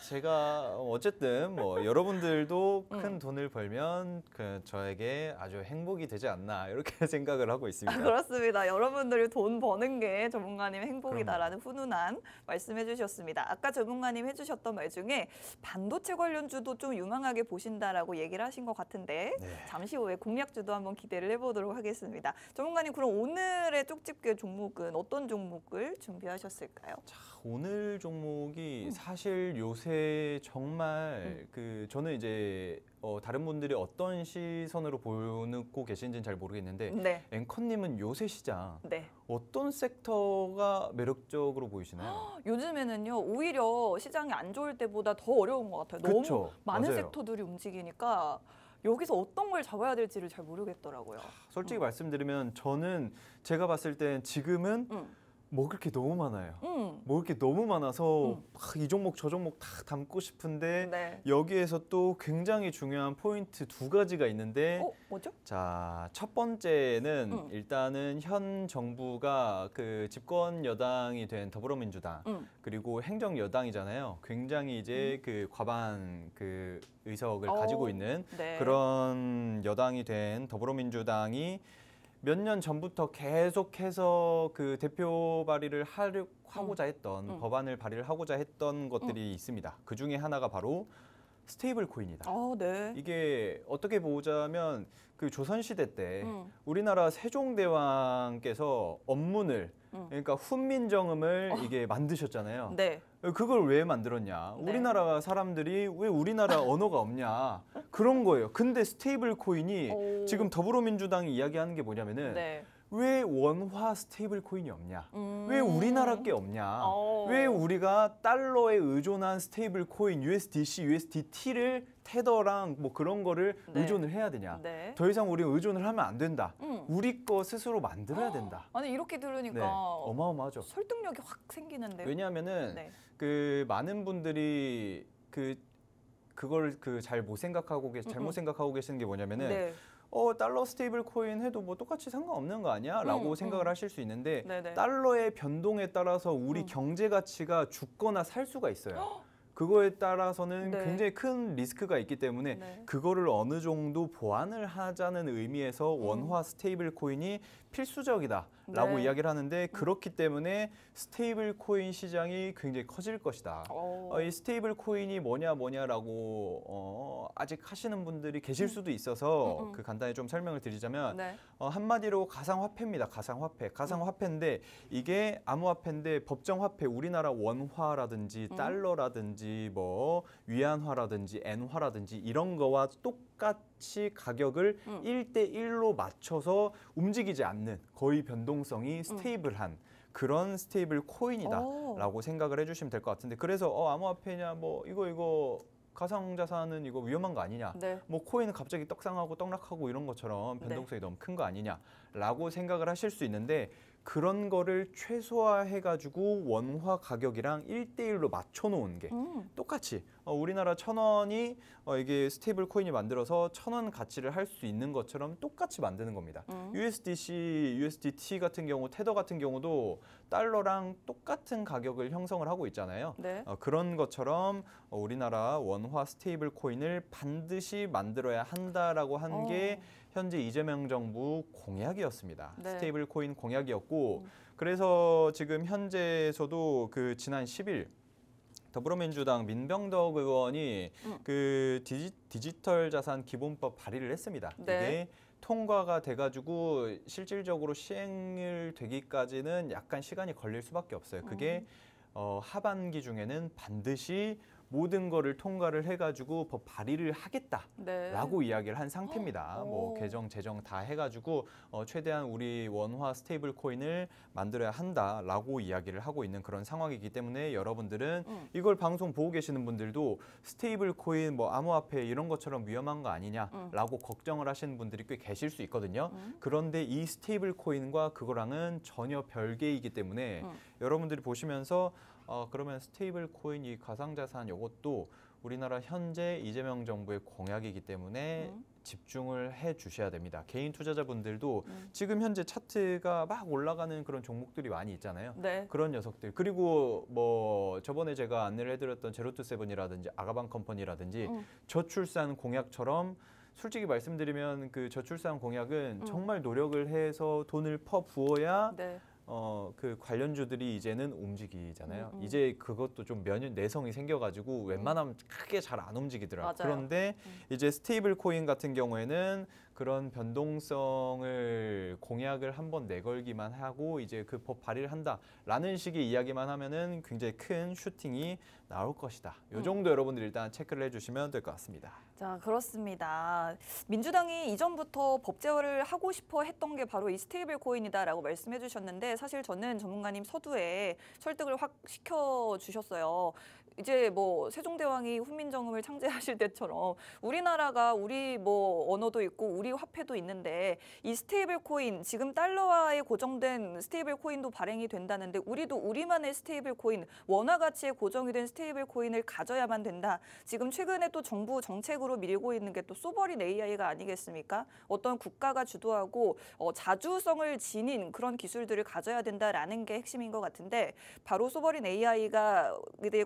제가 어쨌든 뭐 여러분들도 큰 돈을 벌면 저에게 아주 행복이 되지 않나 이렇게 생각을 하고 있습니다. 그렇습니다. 여러분들이 돈 버는 게 전문가님 행복이다라는 훈훈한 말씀해 주셨습니다. 아까 전문가님 해주셨던 말 중에 반도체 관련주도 좀 유망하게 보신다라고 얘기를 하신 것 같은데 잠시 후에 공략주도 한번 기대를 해보도록 하겠습니다. 전문가님 그럼 오늘의 쪽집게 종목은 어떤 종목을 준비하셨을까요? 오늘 종목이 사실 요새 암호화폐 정말 저는 이제 다른 분들이 어떤 시선으로 보고 계신지는 잘 모르겠는데 네. 앵커님은 요새 시장 네. 어떤 섹터가 매력적으로 보이시나요? 요즘에는요, 오히려 시장이 안 좋을 때보다 더 어려운 것 같아요. 너무 그쵸, 많은 맞아요. 섹터들이 움직이니까 여기서 어떤 걸 잡아야 될지를 잘 모르겠더라고요. 솔직히 말씀드리면 저는 제가 봤을 땐 지금은 먹을 게 너무 많아요. 먹을 게 너무 많아서 막 이 종목 저 종목 다 담고 싶은데 네. 여기에서 또 굉장히 중요한 포인트 두 가지가 있는데 뭐죠? 자, 첫 번째는 일단은 현 정부가 그 집권 여당이 된 더불어민주당 그리고 행정 여당이잖아요. 굉장히 이제 그 과반 그 의석을 가지고 있는 네. 그런 여당이 된 더불어민주당이 몇 년 전부터 계속해서 그 대표 발의를 하고자 했던 법안을 발의를 하고자 했던 것들이 있습니다. 그 중에 하나가 바로 스테이블 코인이다. 네. 이게 어떻게 보자면 그 조선시대 때 우리나라 세종대왕께서 업문을 그러니까 훈민정음을 이게 만드셨잖아요. 네. 그걸 왜 만들었냐? 네. 우리나라 사람들이 왜 우리나라 언어가 없냐? 그런 거예요. 근데 스테이블 코인이 지금 더불어민주당이 이야기하는 게 뭐냐면은 네. 왜 원화 스테이블 코인이 없냐? 왜 우리나라 게 없냐? 왜 우리가 달러에 의존한 스테이블 코인 USDC, USDT를 테더랑 뭐 그런 거를 네. 의존을 해야 되냐? 네. 더 이상 우리 의존을 하면 안 된다. 우리 거 스스로 만들어야 된다. 아니 이렇게 들으니까 네, 어마어마하죠. 설득력이 확 생기는데요. 왜냐하면은 네. 그 많은 분들이 그걸 잘 못 생각하고 잘못 생각하고 계시는 게 뭐냐면은 네. 달러 스테이블 코인 해도 뭐 똑같이 상관없는 거 아니야? 라고 생각을 하실 수 있는데 네네. 달러의 변동에 따라서 우리 경제 가치가 죽거나 살 수가 있어요. 그거에 따라서는 네. 굉장히 큰 리스크가 있기 때문에 네. 그거를 어느 정도 보완을 하자는 의미에서 원화 스테이블 코인이 필수적이다라고 네. 이야기를 하는데 그렇기 때문에 스테이블 코인 시장이 굉장히 커질 것이다. 이 스테이블 코인이 뭐냐라고 아직 하시는 분들이 계실 수도 있어서 그 간단히 좀 설명을 드리자면 네. 한마디로 가상화폐입니다. 가상화폐. 가상화폐인데 이게 암호화폐인데 법정화폐 우리나라 원화라든지 달러라든지 뭐 위안화라든지 엔화라든지 이런 거와 똑같이 가격을 1대1로 맞춰서 움직이지 않는 거의 변동성이 스테이블한 그런 스테이블 코인이다라고 생각을 해주시면 될 것 같은데 그래서 암호화폐냐 뭐 이거 가상자산은 이거 위험한 거 아니냐 네. 뭐 코인은 갑자기 떡상하고 떡락하고 이런 것처럼 변동성이 너무 큰 거 아니냐라고 생각을 하실 수 있는데 그런 거를 최소화해가지고 원화 가격이랑 1대1로 맞춰놓은 게 똑같이 우리나라 1,000원이 이게 스테이블 코인이 만들어서 1,000원 가치를 할 수 있는 것처럼 똑같이 만드는 겁니다. USDC, USDT 같은 경우, 테더 같은 경우도 달러랑 똑같은 가격을 형성을 하고 있잖아요. 네. 그런 것처럼 우리나라 원화 스테이블 코인을 반드시 만들어야 한다라고 한 게 현재 이재명 정부 공약이었습니다. 네. 스테이블 코인 공약이었고 그래서 지금 현재에서도 그 지난 10일 더불어민주당 민병덕 의원이 그 디지털 자산 기본법 발의를 했습니다. 네. 이게 통과가 돼가지고 실질적으로 시행을 되기까지는 약간 시간이 걸릴 수밖에 없어요. 그게 하반기 중에는 반드시 모든 거를 통과를 해가지고 법 발의를 하겠다라고 이야기를 한 상태입니다. 뭐 개정, 제정 다 해가지고 최대한 우리 원화 스테이블 코인을 만들어야 한다라고 이야기를 하고 있는 그런 상황이기 때문에 여러분들은 이걸 방송 보고 계시는 분들도 스테이블 코인, 뭐 암호화폐 이런 것처럼 위험한 거 아니냐라고 걱정을 하시는 분들이 꽤 계실 수 있거든요. 그런데 이 스테이블 코인과 그거랑은 전혀 별개이기 때문에 여러분들이 보시면서 그러면 스테이블 코인 이 가상자산 이것도 우리나라 현재 이재명 정부의 공약이기 때문에 집중을 해 주셔야 됩니다. 개인 투자자분들도 지금 현재 차트가 막 올라가는 그런 종목들이 많이 있잖아요. 네. 그런 녀석들. 그리고 뭐 저번에 제가 안내를 해드렸던 제로투세븐이라든지 아가방 컴퍼니라든지 저출산 공약처럼 솔직히 말씀드리면 그 저출산 공약은 정말 노력을 해서 돈을 퍼 부어야 네. 그 관련주들이 이제는 움직이잖아요. 이제 그것도 좀 내성이 생겨가지고 웬만하면 크게 잘 안 움직이더라고요. 맞아요. 그런데 이제 스테이블 코인 같은 경우에는 그런 변동성을 공약을 한번 내걸기만 하고 이제 그 법 발의를 한다라는 식의 이야기만 하면은 굉장히 큰 슈팅이 나올 것이다. 이 정도 여러분들 일단 체크를 해주시면 될 것 같습니다. 자, 그렇습니다. 민주당이 이전부터 법제화를 하고 싶어 했던 게 바로 이 스테이블 코인이다라고 말씀해 주셨는데 사실 저는 전문가님 서두에 설득을 확 시켜 주셨어요. 이제 뭐 세종대왕이 훈민정음을 창제하실 때처럼 우리나라가 우리 뭐 언어도 있고 우리 화폐도 있는데 이 스테이블 코인 지금 달러화에 고정된 스테이블 코인도 발행이 된다는데 우리도 우리만의 스테이블 코인 원화 가치에 고정이 된 스테이블 코인을 가져야만 된다. 지금 최근에 또 정부 정책으로 밀고 있는 게 또 소버린 AI가 아니겠습니까? 어떤 국가가 주도하고 자주성을 지닌 그런 기술들을 가져야 된다라는 게 핵심인 것 같은데 바로 소버린 AI가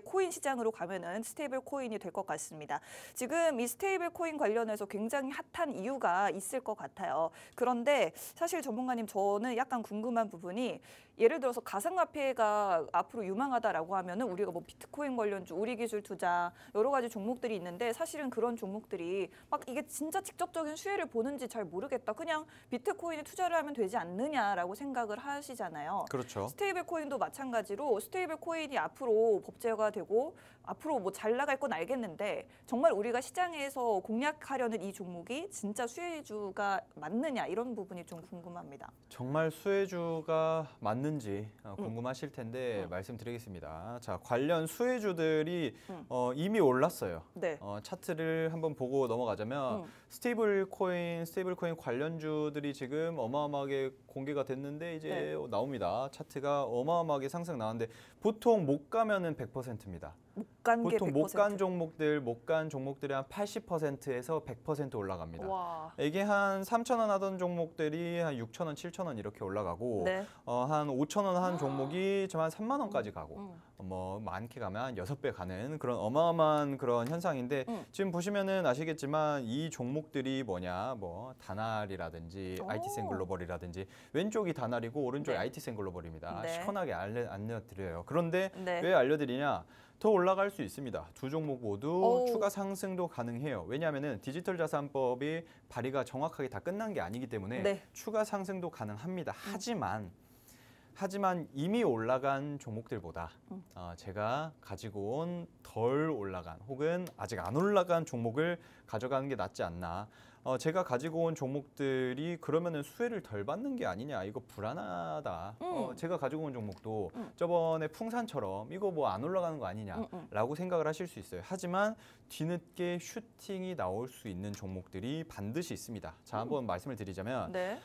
코인 시장으로 가면은 스테이블 코인이 될 것 같습니다. 지금 이 스테이블 코인 관련해서 굉장히 핫한 이유가 있을 것 같아요. 그런데 사실 전문가님 저는 약간 궁금한 부분이 예를 들어서 가상화폐가 앞으로 유망하다라고 하면은 우리가 뭐 비트코인 관련주, 우리 기술 투자 여러 가지 종목들이 있는데 사실은 그런 종목들이 막 이게 진짜 직접적인 수혜를 보는지 잘 모르겠다. 그냥 비트코인에 투자를 하면 되지 않느냐라고 생각을 하시잖아요. 그렇죠. 스테이블 코인도 마찬가지로 스테이블 코인이 앞으로 법제화가 되고 앞으로 뭐 잘 나갈 건 알겠는데 정말 우리가 시장에서 공략하려는 이 종목이 진짜 수혜주가 맞느냐 이런 부분이 좀 궁금합니다. 정말 수혜주가 맞는지 궁금하실 텐데 말씀드리겠습니다. 자, 관련 수혜주들이 이미 올랐어요. 네. 차트를 한번 보고 넘어가자면 스테이블 코인 관련주들이 지금 어마어마하게 공개가 됐는데 이제 나옵니다. 차트가 어마어마하게 상승 나왔는데 보통 못 가면은 100%입니다. 보통 못 간 종목들이 한 80%에서 100% 올라갑니다. 와. 이게 한 3,000원 하던 종목들이 한 6,000원, 7,000원 이렇게 올라가고 네. 한 5,000원 한 종목이 좀 한 3만 원까지 가고 뭐 많게 가면 한 6배 가는 그런 어마어마한 그런 현상인데 지금 보시면은 아시겠지만 이 종목들이 뭐냐 뭐 다날이라든지 IT센 글로벌이라든지 왼쪽이 다날이고 오른쪽이 IT센 글로벌입니다. 네. 시원하게 알려드려요. 그런데 네. 왜 알려드리냐? 더 올라갈 수 있습니다. 두 종목 모두 추가 상승도 가능해요. 왜냐하면 디지털 자산법이 발의가 정확하게 다 끝난 게 아니기 때문에 네. 추가 상승도 가능합니다. 하지만 이미 올라간 종목들보다 제가 가지고 온 덜 올라간 혹은 아직 안 올라간 종목을 가져가는 게 낫지 않나. 제가 가지고 온 종목들이 그러면은 수혜를 덜 받는 게 아니냐. 이거 불안하다. 제가 가지고 온 종목도 저번에 풍산처럼 이거 뭐 안 올라가는 거 아니냐라고 생각을 하실 수 있어요. 하지만 뒤늦게 슈팅이 나올 수 있는 종목들이 반드시 있습니다. 자, 한번 말씀을 드리자면 네.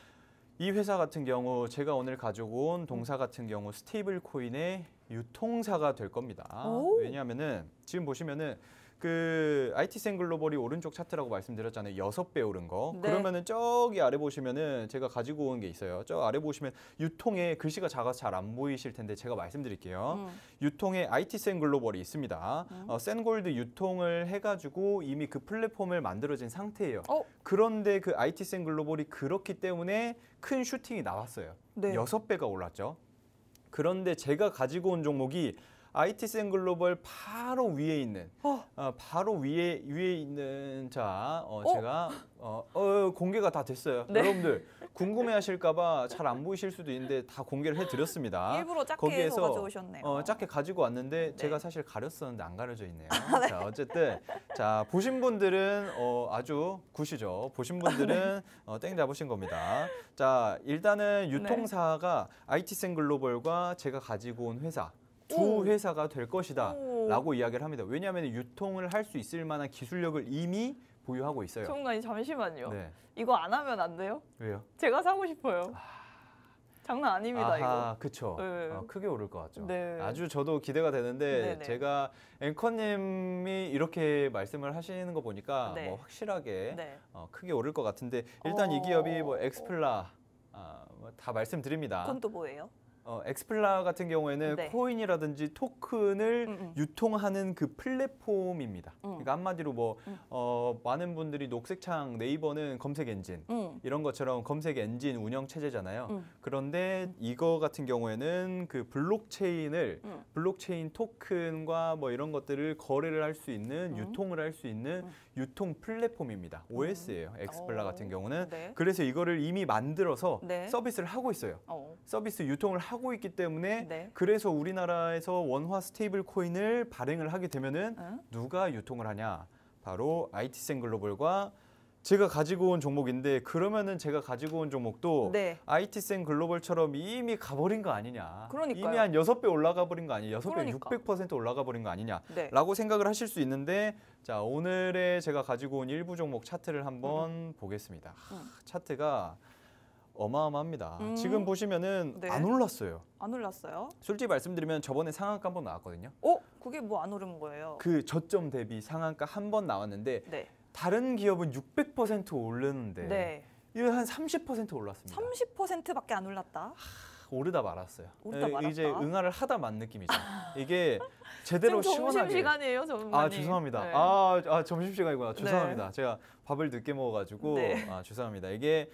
이 회사 같은 경우 제가 오늘 가지고 온 동사 같은 경우 스테이블 코인의 유통사가 될 겁니다. 왜냐하면은 지금 보시면은 그 IT센 글로벌이 오른쪽 차트라고 말씀드렸잖아요. 6배 오른 거. 네. 그러면은 저기 아래 보시면은 제가 가지고 온 게 있어요. 저 아래 보시면 유통에 글씨가 작아서 잘 안 보이실 텐데 제가 말씀드릴게요. 유통에 IT센 글로벌이 있습니다. 센골드 유통을 해가지고 이미 그 플랫폼을 만들어진 상태예요. 그런데 그 IT센 글로벌이 그렇기 때문에 큰 슈팅이 나왔어요. 네. 6배가 올랐죠. 그런데 제가 가지고 온 종목이 IT센 글로벌 바로 위에 있는 바로 위에 있는 제가 공개가 다 됐어요. 네. 여러분들 궁금해하실까봐 잘 안 보이실 수도 있는데 다 공개를 해드렸습니다. 일부러 작게 거기에서 해서 가져오셨네요. 작게 가지고 왔는데 네. 제가 사실 가렸었는데 안 가려져 있네요. 자, 어쨌든 자 보신 분들은 아주 굿이죠. 보신 분들은 땡 잡으신 겁니다. 자, 일단은 유통사가 IT센 글로벌과 제가 가지고 온 회사 두 회사가 될 것이다 라고 이야기를 합니다. 왜냐하면 유통을 할 수 있을 만한 기술력을 이미 보유하고 있어요. 전문가님 잠시만요. 네. 이거 안 하면 안 돼요? 왜요? 제가 사고 싶어요. 장난 아닙니다 이거. 그쵸. 네. 크게 오를 것 같죠. 네. 아주 저도 기대가 되는데 네네. 제가 앵커님이 이렇게 말씀을 하시는 거 보니까 네. 뭐 확실하게 네. 크게 오를 것 같은데 일단 이 기업이 뭐 엑스플라 뭐 다 말씀드립니다. 그건 또 뭐예요? 엑스플라 같은 경우에는 네. 코인이라든지 토큰을 유통하는 그 플랫폼입니다. 그러니까 한마디로 뭐 많은 분들이 녹색창 네이버는 검색 엔진 이런 것처럼 검색 엔진 운영 체제잖아요. 그런데 이거 같은 경우에는 그 블록체인 토큰과 뭐 이런 것들을 거래를 할 수 있는 유통을 할 수 있는 유통 플랫폼입니다. OS예요. 엑스플라 같은 경우는. 네. 그래서 이거를 이미 만들어서 네. 서비스를 하고 있어요. 서비스 유통을 하고 있기 때문에 네. 그래서 우리나라에서 원화 스테이블 코인을 발행을 하게 되면은 누가 유통을 하냐? 바로 IT센 글로벌과 제가 가지고 온 종목인데 그러면은 제가 가지고 온 종목도 네. IT센 글로벌처럼 이미 가버린 거 아니냐. 그러니까요. 이미 한 6배 올라가 버린 거 아니냐. 6배, 그러니까. 600% 올라가 버린 거 아니냐. 네. 라고 생각을 하실 수 있는데 자, 오늘의 제가 가지고 온 일부 종목 차트를 한번 보겠습니다. 차트가 어마어마합니다. 지금 보시면은 네. 안 올랐어요. 안 올랐어요? 솔직히 말씀드리면 저번에 상한가 한번 나왔거든요. 그게 뭐 안 오른 거예요? 그 저점 대비 상한가 한 번 나왔는데 네. 다른 기업은 600% 오르는데 네. 이거 한 30% 올랐습니다. 30%밖에 안 올랐다? 오르다 말았어요. 오르다 말았다. 이제 응아를 하다 만 느낌이죠. 이게 제대로 지금 시원하게. 점심시간이에요, 전문가님. 아 죄송합니다. 네. 점심시간이구나. 죄송합니다. 제가 밥을 늦게 먹어가지고 네. 죄송합니다. 이게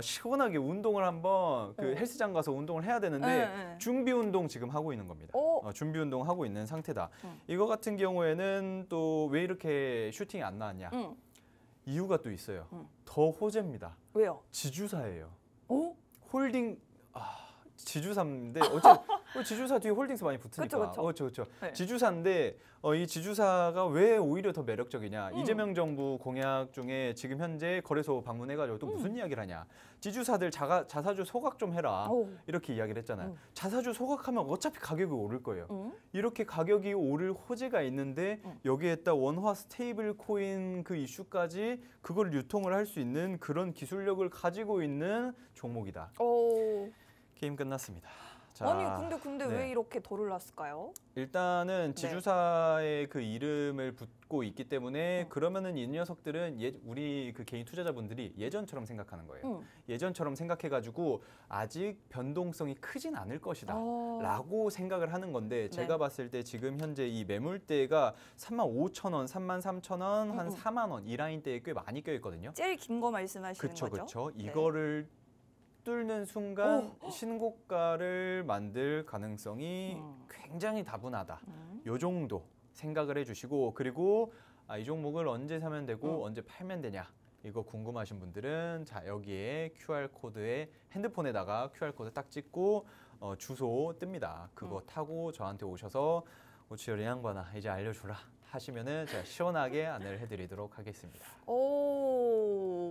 시원하게 운동을 한번 그 헬스장 가서 운동을 해야 되는데 준비 운동 지금 하고 있는 겁니다. 준비 운동 하고 있는 상태다. 이거 같은 경우에는 또 왜 이렇게 슈팅이 안 나왔냐? 이유가 또 있어요. 더 호재입니다. 왜요? 지주사예요. 홀딩 지주사인데 지주사 뒤에 홀딩스 많이 붙으니까. 그렇죠. 네. 지주사인데 이 지주사가 왜 오히려 더 매력적이냐? 이재명 정부 공약 중에 지금 현재 거래소 방문해가지고 또 무슨 이야기를 하냐? 지주사들 자사주 소각 좀 해라. 이렇게 이야기를 했잖아요. 자사주 소각하면 어차피 가격이 오를 거예요. 이렇게 가격이 오를 호재가 있는데 여기에다 원화 스테이블 코인 그 이슈까지 그걸 유통을 할 수 있는 그런 기술력을 가지고 있는 종목이다. 게임 끝났습니다. 자, 아니 근데 네. 왜 이렇게 덜 올랐을까요? 일단은 지주사의 그 이름을 붙고 있기 때문에 그러면은 이 녀석들은 우리 그 개인 투자자분들이 예전처럼 생각하는 거예요. 예전처럼 생각해가지고 아직 변동성이 크진 않을 것이다 라고 생각을 하는 건데 제가 봤을 때 지금 현재 이 매물대가 35,000원, 33,000원, 한 4만 원 이 라인대에 꽤 많이 껴있거든요. 제일 긴 거 말씀하시는 거죠? 그렇죠. 네. 이거를 뚫는 순간 신고가를 만들 가능성이 굉장히 다분하다. 요 정도 생각을 해주시고 그리고 이 종목을 언제 사면 되고 언제 팔면 되냐 이거 궁금하신 분들은 자 여기에 QR코드에 핸드폰에다가 QR코드 딱 찍고 주소 뜹니다. 그거 타고 저한테 오셔서 오치열이 양반아 이제 알려주라 하시면은 제가 시원하게 안내를 해드리도록 하겠습니다.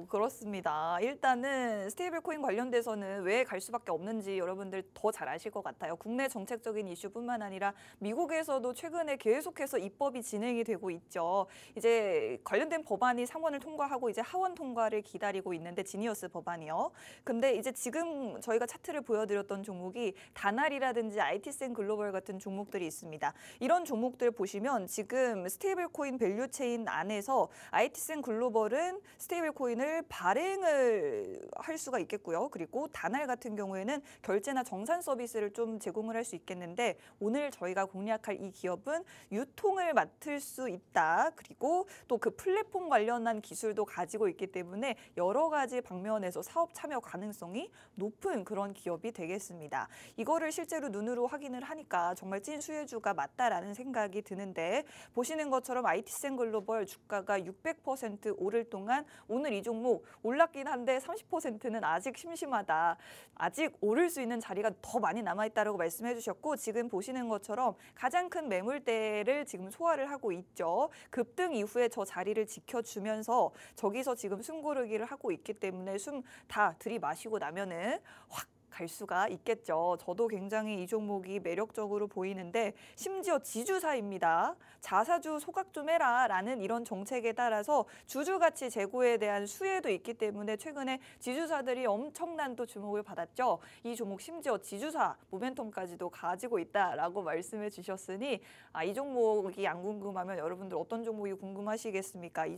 그렇습니다. 일단은 스테이블 코인 관련돼서는 왜 갈 수밖에 없는지 여러분들 더 잘 아실 것 같아요. 국내 정책적인 이슈뿐만 아니라 미국에서도 최근에 계속해서 입법이 진행이 되고 있죠. 이제 관련된 법안이 상원을 통과하고 이제 하원 통과를 기다리고 있는데 지니어스 법안이요. 근데 이제 지금 저희가 차트를 보여드렸던 종목이 다날이라든지 IT센 글로벌 같은 종목들이 있습니다. 이런 종목들 보시면 지금 스테이블 코인 밸류 체인 안에서 IT센 글로벌은 스테이블 코인을 발행을 할 수가 있겠고요. 그리고 다날 같은 경우에는 결제나 정산 서비스를 좀 제공을 할 수 있겠는데 오늘 저희가 공략할 이 기업은 유통을 맡을 수 있다. 그리고 또 그 플랫폼 관련한 기술도 가지고 있기 때문에 여러 가지 방면에서 사업 참여 가능성이 높은 그런 기업이 되겠습니다. 이거를 실제로 눈으로 확인을 하니까 정말 찐 수혜주가 맞다라는 생각이 드는데 보시는 것처럼 IT센 글로벌 주가가 600% 오를 동안 오늘 이 종목 올랐긴 한데 30%는 아직 심심하다. 아직 오를 수 있는 자리가 더 많이 남아있다고 말씀해 주셨고 지금 보시는 것처럼 가장 큰 매물대를 지금 소화를 하고 있죠. 급등 이후에 저 자리를 지켜주면서 저기서 지금 숨고르기를 하고 있기 때문에 숨 다 들이마시고 나면은 확 갈 수가 있겠죠. 저도 굉장히 이 종목이 매력적으로 보이는데 심지어 지주사입니다. 자사주 소각 좀 해라 라는 이런 정책에 따라서 주주가치 제고에 대한 수혜도 있기 때문에 최근에 지주사들이 엄청난 또 주목을 받았죠. 이 종목 심지어 지주사 모멘텀까지도 가지고 있다라고 말씀해 주셨으니 이 종목이 안 궁금하면 여러분들 어떤 종목이 궁금하시겠습니까? 이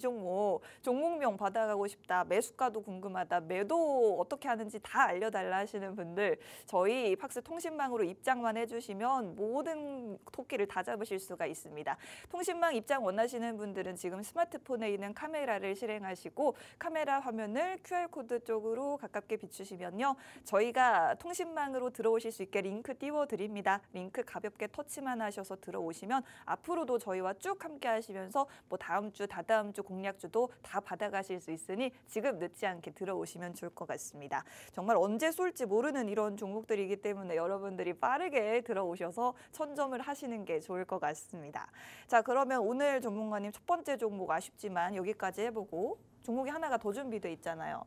종목명 받아가고 싶다. 매수가도 궁금하다. 매도 어떻게 하는지 다 알려달라 하시는 분들 분들 저희 팍스 통신망으로 입장만 해주시면 모든 토끼를 다 잡으실 수가 있습니다. 통신망 입장 원하시는 분들은 지금 스마트폰에 있는 카메라를 실행하시고 카메라 화면을 QR코드 쪽으로 가깝게 비추시면요. 저희가 통신망으로 들어오실 수 있게 링크 띄워드립니다. 링크 가볍게 터치만 하셔서 들어오시면 앞으로도 저희와 쭉 함께 하시면서 뭐 다음 주, 다다음 주 공략주도 다 받아가실 수 있으니 지금 늦지 않게 들어오시면 좋을 것 같습니다. 정말 언제 쏠지 모르는 이런 종목들이기 때문에 여러분들이 빠르게 들어오셔서 선점을 하시는 게 좋을 것 같습니다. 자, 그러면 오늘 전문가님 첫 번째 종목 아쉽지만 여기까지 해보고 종목이 하나가 더 준비돼 있잖아요.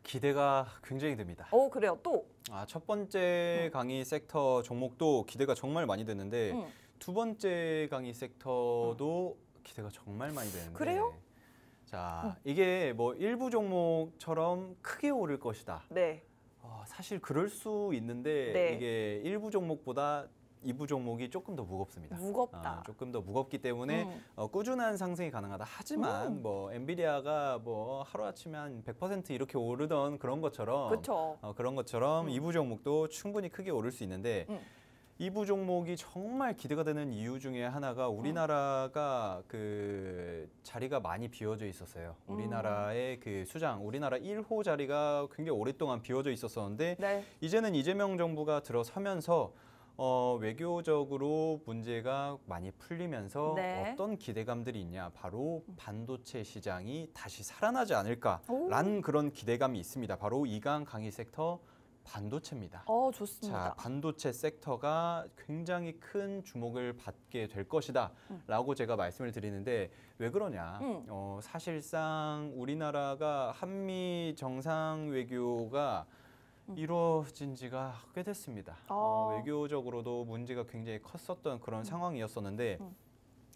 기대가 굉장히 됩니다. 그래요. 또? 첫 번째 강의 섹터 종목도 기대가 정말 많이 되는데 두 번째 강의 섹터도 기대가 정말 많이 되는데. 그래요? 자, 이게 뭐 일부 종목처럼 크게 오를 것이다. 네. 사실 그럴 수 있는데 네. 이게 일부 종목보다 2부 종목이 조금 더 무겁습니다. 무겁다. 조금 더 무겁기 때문에 꾸준한 상승이 가능하다. 하지만 뭐 엔비디아가 뭐 하루아침에 한 100% 이렇게 오르던 그런 것처럼 그렇죠. 그런 것처럼 2부 종목도 충분히 크게 오를 수 있는데 2부 종목이 정말 기대가 되는 이유 중에 하나가 우리나라가 그 자리가 많이 비워져 있었어요. 우리나라의 그 수장, 우리나라 1호 자리가 굉장히 오랫동안 비워져 있었었는데 네. 이제는 이재명 정부가 들어서면서 외교적으로 문제가 많이 풀리면서 네. 어떤 기대감들이 있냐. 바로 반도체 시장이 다시 살아나지 않을까라는 그런 기대감이 있습니다. 바로 2강 강의 섹터 반도체입니다. 좋습니다. 자, 반도체 섹터가 굉장히 큰 주목을 받게 될 것이다 라고 제가 말씀을 드리는데 왜 그러냐. 사실상 우리나라가 한미 정상 외교가 이루어진 지가 꽤 됐습니다. 외교적으로도 문제가 굉장히 컸었던 그런 상황이었었는데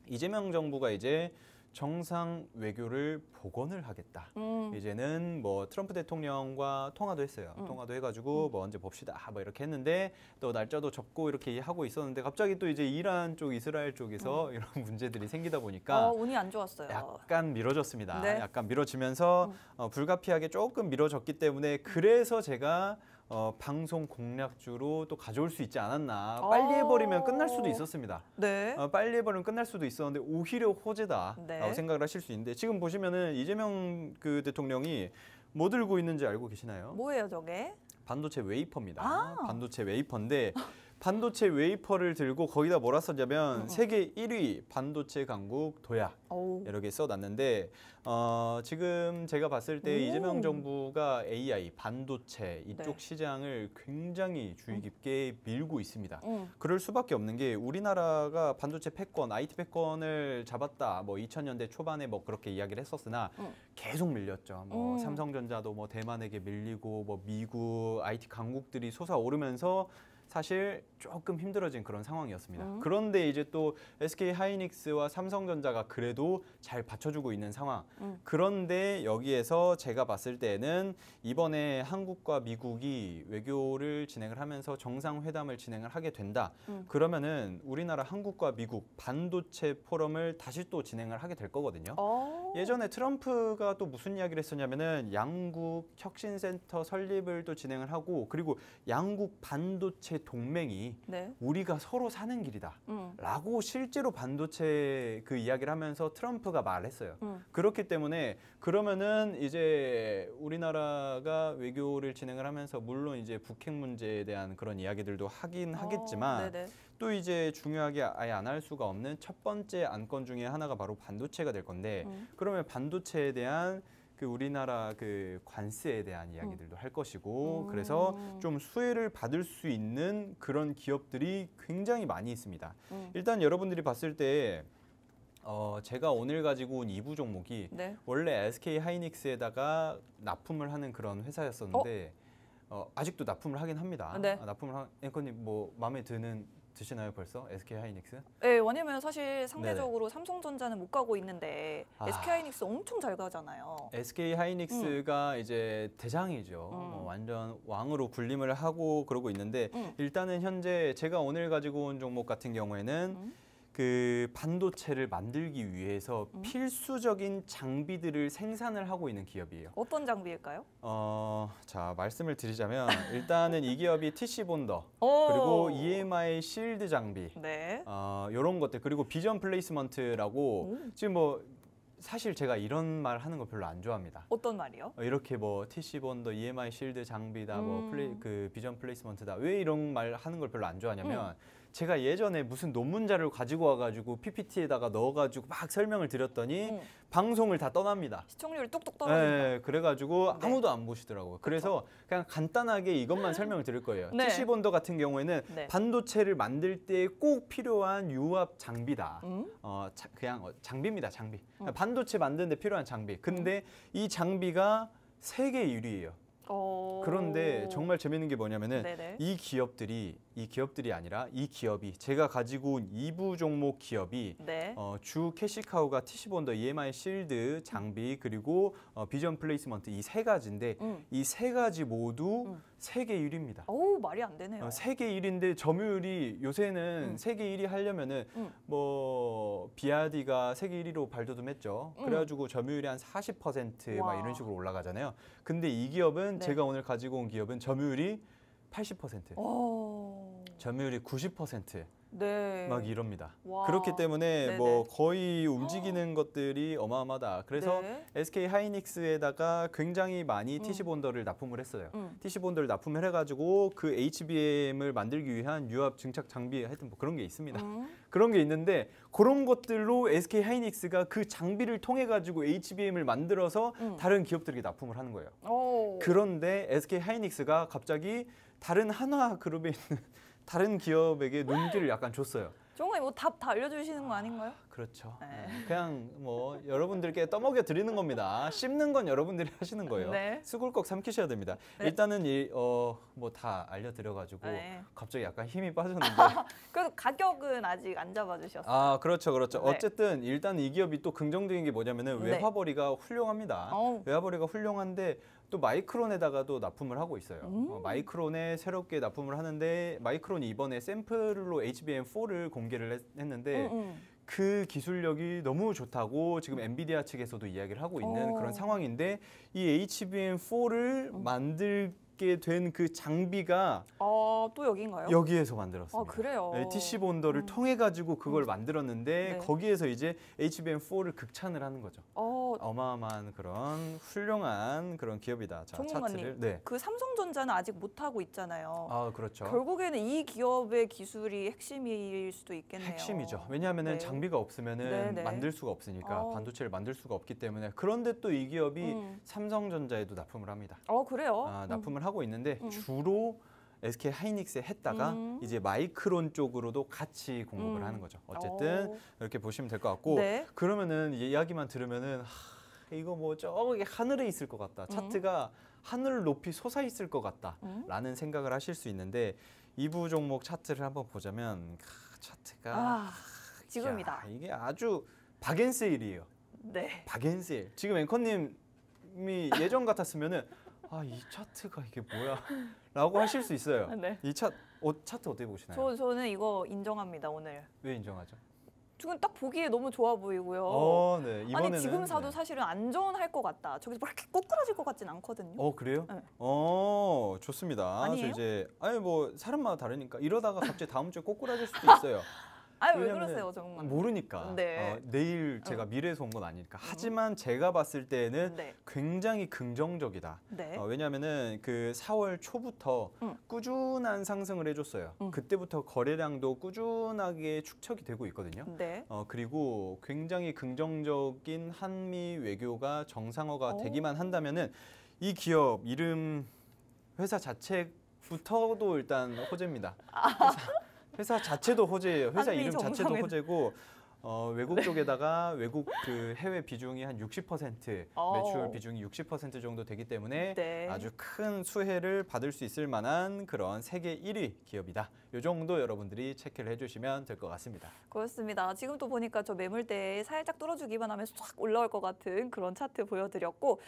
이재명 정부가 이제 정상 외교를 복원을 하겠다. 이제는 뭐 트럼프 대통령과 통화도 했어요. 통화도 해가지고 뭐 언제 봅시다. 뭐 이렇게 했는데 또 날짜도 접고 이렇게 하고 있었는데 갑자기 또 이제 이란 쪽, 이스라엘 쪽에서 이런 문제들이 생기다 보니까 운이 안 좋았어요. 약간 미뤄졌습니다. 네. 약간 미뤄지면서 불가피하게 조금 미뤄졌기 때문에 그래서 제가 방송 공략주로 또 가져올 수 있지 않았나. 빨리 해버리면 끝날 수도 있었습니다. 네. 빨리 해버리면 끝날 수도 있었는데 오히려 호재다라고 네. 생각을 하실 수 있는데 지금 보시면은 이재명 그 대통령이 뭐 들고 있는지 알고 계시나요? 뭐예요, 저게? 반도체 웨이퍼입니다. 반도체 웨이퍼인데 반도체 웨이퍼를 들고 거기다 뭐라 썼냐면 세계 1위 반도체 강국 도약 이렇게 써놨는데 지금 제가 봤을 때 이재명 정부가 AI, 반도체 이쪽 시장을 굉장히 주의 깊게 밀고 있습니다. 그럴 수밖에 없는 게 우리나라가 반도체 패권, IT 패권을 잡았다. 뭐 2000년대 초반에 뭐 그렇게 이야기를 했었으나 계속 밀렸죠. 뭐 삼성전자도 뭐 대만에게 밀리고 뭐 미국 IT 강국들이 솟아오르면서 사실 조금 힘들어진 그런 상황이었습니다. 그런데 이제 또 SK 하이닉스와 삼성전자가 그래도 잘 받쳐주고 있는 상황. 그런데 여기에서 제가 봤을 때는 이번에 한국과 미국이 외교를 진행을 하면서 정상회담을 진행을 하게 된다. 그러면은 우리나라 한국과 미국 반도체 포럼을 다시 또 진행을 하게 될 거거든요. 예전에 트럼프가 또 무슨 이야기를 했었냐면은 양국 혁신센터 설립을 또 진행을 하고 그리고 양국 반도체 동맹이 우리가 서로 사는 길이다 라고 실제로 반도체 그 이야기를 하면서 트럼프가 말했어요. 그렇기 때문에 그러면은 이제 우리나라가 외교를 진행을 하면서 물론 이제 북핵 문제에 대한 그런 이야기들도 하긴 하겠지만 또 이제 중요하게 아예 안 할 수가 없는 첫 번째 안건 중에 하나가 바로 반도체가 될 건데 그러면 반도체에 대한 그 우리나라 그 관세에 대한 이야기들도 할 것이고 그래서 좀 수혜를 받을 수 있는 그런 기업들이 굉장히 많이 있습니다. 일단 여러분들이 봤을 때 제가 오늘 가지고 온 2부 종목이 원래 SK 하이닉스에다가 납품을 하는 그런 회사였었는데 아직도 납품을 하긴 합니다. 납품을 앵커님 뭐 마음에 드시나요 벌써 SK 하이닉스? 네, 왜냐면 사실 상대적으로 삼성전자는 못 가고 있는데 SK 하이닉스 엄청 잘 가잖아요. SK 하이닉스가 이제 대장이죠. 완전 왕으로 군림을 하고 그러고 있는데 일단은 현재 제가 오늘 가지고 온 종목 같은 경우에는 그 반도체를 만들기 위해서 필수적인 장비들을 생산을 하고 있는 기업이에요. 어떤 장비일까요? 자, 말씀을 드리자면 일단은 이 기업이 TC 본더 오. 그리고 EMI 실드 장비 네. 이런 것들 그리고 비전 플레이스먼트라고 지금 뭐 사실 제가 이런 말 하는 거 별로 안 좋아합니다. 어떤 말이요? 이렇게 뭐 TC 본더, EMI 실드 장비다, 뭐 그 비전 플레이스먼트다. 왜 이런 말 하는 걸 별로 안 좋아하냐면 제가 예전에 무슨 논문 자료를 가지고 와가지고 PPT에다가 넣어가지고 막 설명을 드렸더니 방송을 다 떠납니다. 시청률이 뚝뚝 떨어진다. 네, 그래가지고 네. 아무도 안 보시더라고요. 그래서 그냥 간단하게 이것만 설명을 드릴 거예요. 네. TC 본더 같은 경우에는 네. 반도체를 만들 때 꼭 필요한 유압 장비다. 그냥 장비입니다, 장비. 반도체 만드는 데 필요한 장비. 근데 이 장비가 세계 1위예요. 그런데 정말 재밌는 게 뭐냐면은 네네. 이 기업들이 아니라 이 기업이 제가 가지고 온 2부 종목 기업이 네. 주 캐시카우가 TC 본더, EMI 실드 장비 그리고 비전 플레이스먼트 이 세 가지인데 이 세 가지 모두 세계 1위입니다. 어우, 말이 안 되네요. 세계 1위인데 점유율이 요새는 세계 1위 하려면은 뭐 비아디가 세계 1위로 발돋움했죠. 그래가지고 점유율이 한 40% 와. 막 이런 식으로 올라가잖아요. 근데 이 기업은 네. 제가 오늘 가지고 온 기업은 점유율이 80%, 점유율이 90%. 네. 막 이럽니다. 와. 그렇기 때문에 네네. 뭐 거의 움직이는 것들이 어마어마하다. 그래서 네. SK 하이닉스에다가 굉장히 많이 TC 본더를 납품을 했어요. TC 본더를 납품을 해가지고 그 HBM을 만들기 위한 유압 증착 장비 하여튼 뭐 그런 게 있습니다. 그런 게 있는데 그런 것들로 SK 하이닉스가 그 장비를 통해 가지고 HBM을 만들어서 다른 기업들에게 납품을 하는 거예요. 오. 그런데 SK 하이닉스가 갑자기 다른 한화 그룹에 있는 다른 기업에게 눈길을 약간 줬어요. 정말 뭐 답 다 알려주시는 거 아닌가요? 그렇죠. 네. 그냥 뭐 여러분들께 떠먹여 드리는 겁니다. 씹는 건 여러분들이 하시는 거예요. 네. 쑥을 꼭 삼키셔야 됩니다. 네. 일단은 뭐 다 알려드려가지고 네. 갑자기 약간 힘이 빠졌는데. 그래도 가격은 아직 안 잡아주셨어요. 아, 그렇죠, 그렇죠. 네. 어쨌든 일단 이 기업이 또 긍정적인 게 뭐냐면은 네. 외화벌이가 훌륭합니다. 어우. 외화벌이가 훌륭한데 또 마이크론에다가도 납품을 하고 있어요. 마이크론에 새롭게 납품을 하는데 마이크론이 이번에 샘플로 HBM4를 공개를 했는데 그 기술력이 너무 좋다고 지금 엔비디아 측에서도 이야기를 하고 있는 그런 상황인데 이 HBM4를 만들게 된 그 장비가 또 여기인가요? 여기에서 만들었습니다. 그래요? 네, TC 본더를 통해 가지고 그걸 만들었는데 네. 거기에서 이제 HBM4를 극찬을 하는 거죠. 어마어마한 그런 훌륭한 그런 기업이다. 자, 전문가님, 차트를. 네. 그 삼성전자는 아직 못 하고 있잖아요. 아, 그렇죠. 결국에는 이 기업의 기술이 핵심일 수도 있겠네요. 핵심이죠. 왜냐하면은 네. 장비가 없으면은 네. 만들 수가 없으니까 반도체를 만들 수가 없기 때문에 그런데 또 이 기업이 삼성전자에도 납품을 합니다. 그래요? 납품을 하고 있는데 주로 SK 하이닉스에 했다가 이제 마이크론 쪽으로도 같이 공급을 하는 거죠. 어쨌든 이렇게 보시면 될 것 같고 네. 그러면은 이야기만 들으면은 이거 뭐 저기 하늘에 있을 것 같다. 차트가 하늘 높이 솟아 있을 것 같다라는 생각을 하실 수 있는데 2부 종목 차트를 한번 보자면 차트가 지금이다. 야, 이게 아주 박앤세일이에요. 네. 박앤세일. 지금 앵커님이 예전 같았으면은 이 차트가 이게 뭐야? 라고 하실 수 있어요. 네. 이 차트 어떻게 보시나요? 저는 이거 인정합니다, 오늘. 왜 인정하죠? 지금 딱 보기에 너무 좋아 보이고요. 네. 이번에는 아니 지금 사도 네. 사실은 안전할 것 같다. 저기서 뭐 이렇게 꼬꾸라질 것 같진 않거든요. 그래요? 네. 좋습니다. 아니에요? 저 이제 뭐 사람마다 다르니까 이러다가 갑자기 다음 주에 꼬꾸라질 수도 있어요. 왜 왜냐면은 그러세요, 정말? 모르니까. 네. 내일 제가 미래에서 온 건 아니니까. 하지만 제가 봤을 때는 네. 굉장히 긍정적이다. 네. 왜냐하면은 그 4월 초부터 꾸준한 상승을 해줬어요. 그때부터 거래량도 꾸준하게 축적이 되고 있거든요. 네. 그리고 굉장히 긍정적인 한미 외교가 정상화가 되기만 한다면은 이 기업 이름 회사 자체부터도 일단 호재입니다. 회사 자체도 호재예요. 회사 한미 이름 자체도 정상회담. 호재고 외국 쪽에다가 외국 그 해외 비중이 한 60% 매출 비중이 60% 정도 되기 때문에 네. 아주 큰 수혜를 받을 수 있을 만한 그런 세계 1위 기업이다. 이 정도 여러분들이 체크를 해주시면 될 것 같습니다. 그렇습니다. 지금 또 보니까 저 매물대에 살짝 뚫어주기만 하면 쫙 올라올 것 같은 그런 차트 보여드렸고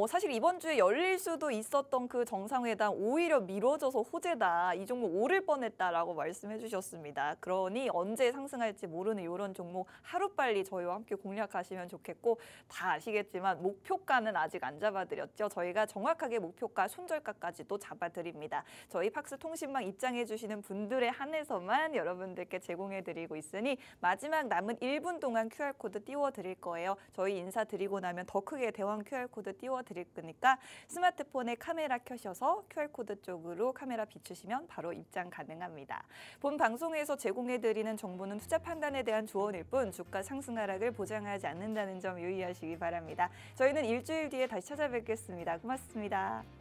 사실 이번 주에 열릴 수도 있었던 그 정상회담 오히려 미뤄져서 호재다. 이 종목 오를 뻔했다라고 말씀해 주셨습니다. 그러니 언제 상승할지 모르는 이런 종목 하루빨리 저희와 함께 공략하시면 좋겠고 다 아시겠지만 목표가는 아직 안 잡아드렸죠. 저희가 정확하게 목표가, 손절가까지도 잡아드립니다. 저희 팍스 통신망 입장해 주시는 분들에 한해서만 여러분들께 제공해드리고 있으니 마지막 남은 1분 동안 QR코드 띄워드릴 거예요. 저희 인사드리고 나면 더 크게 대왕 QR코드 띄워드릴 거니까 스마트폰에 카메라 켜셔서 QR코드 쪽으로 카메라 비추시면 바로 입장 가능합니다. 본 방송에서 제공해드리는 정보는 투자 판단에 대한 조언일 뿐 주가 상승 하락을 보장하지 않는다는 점 유의하시기 바랍니다. 저희는 일주일 뒤에 다시 찾아뵙겠습니다. 고맙습니다.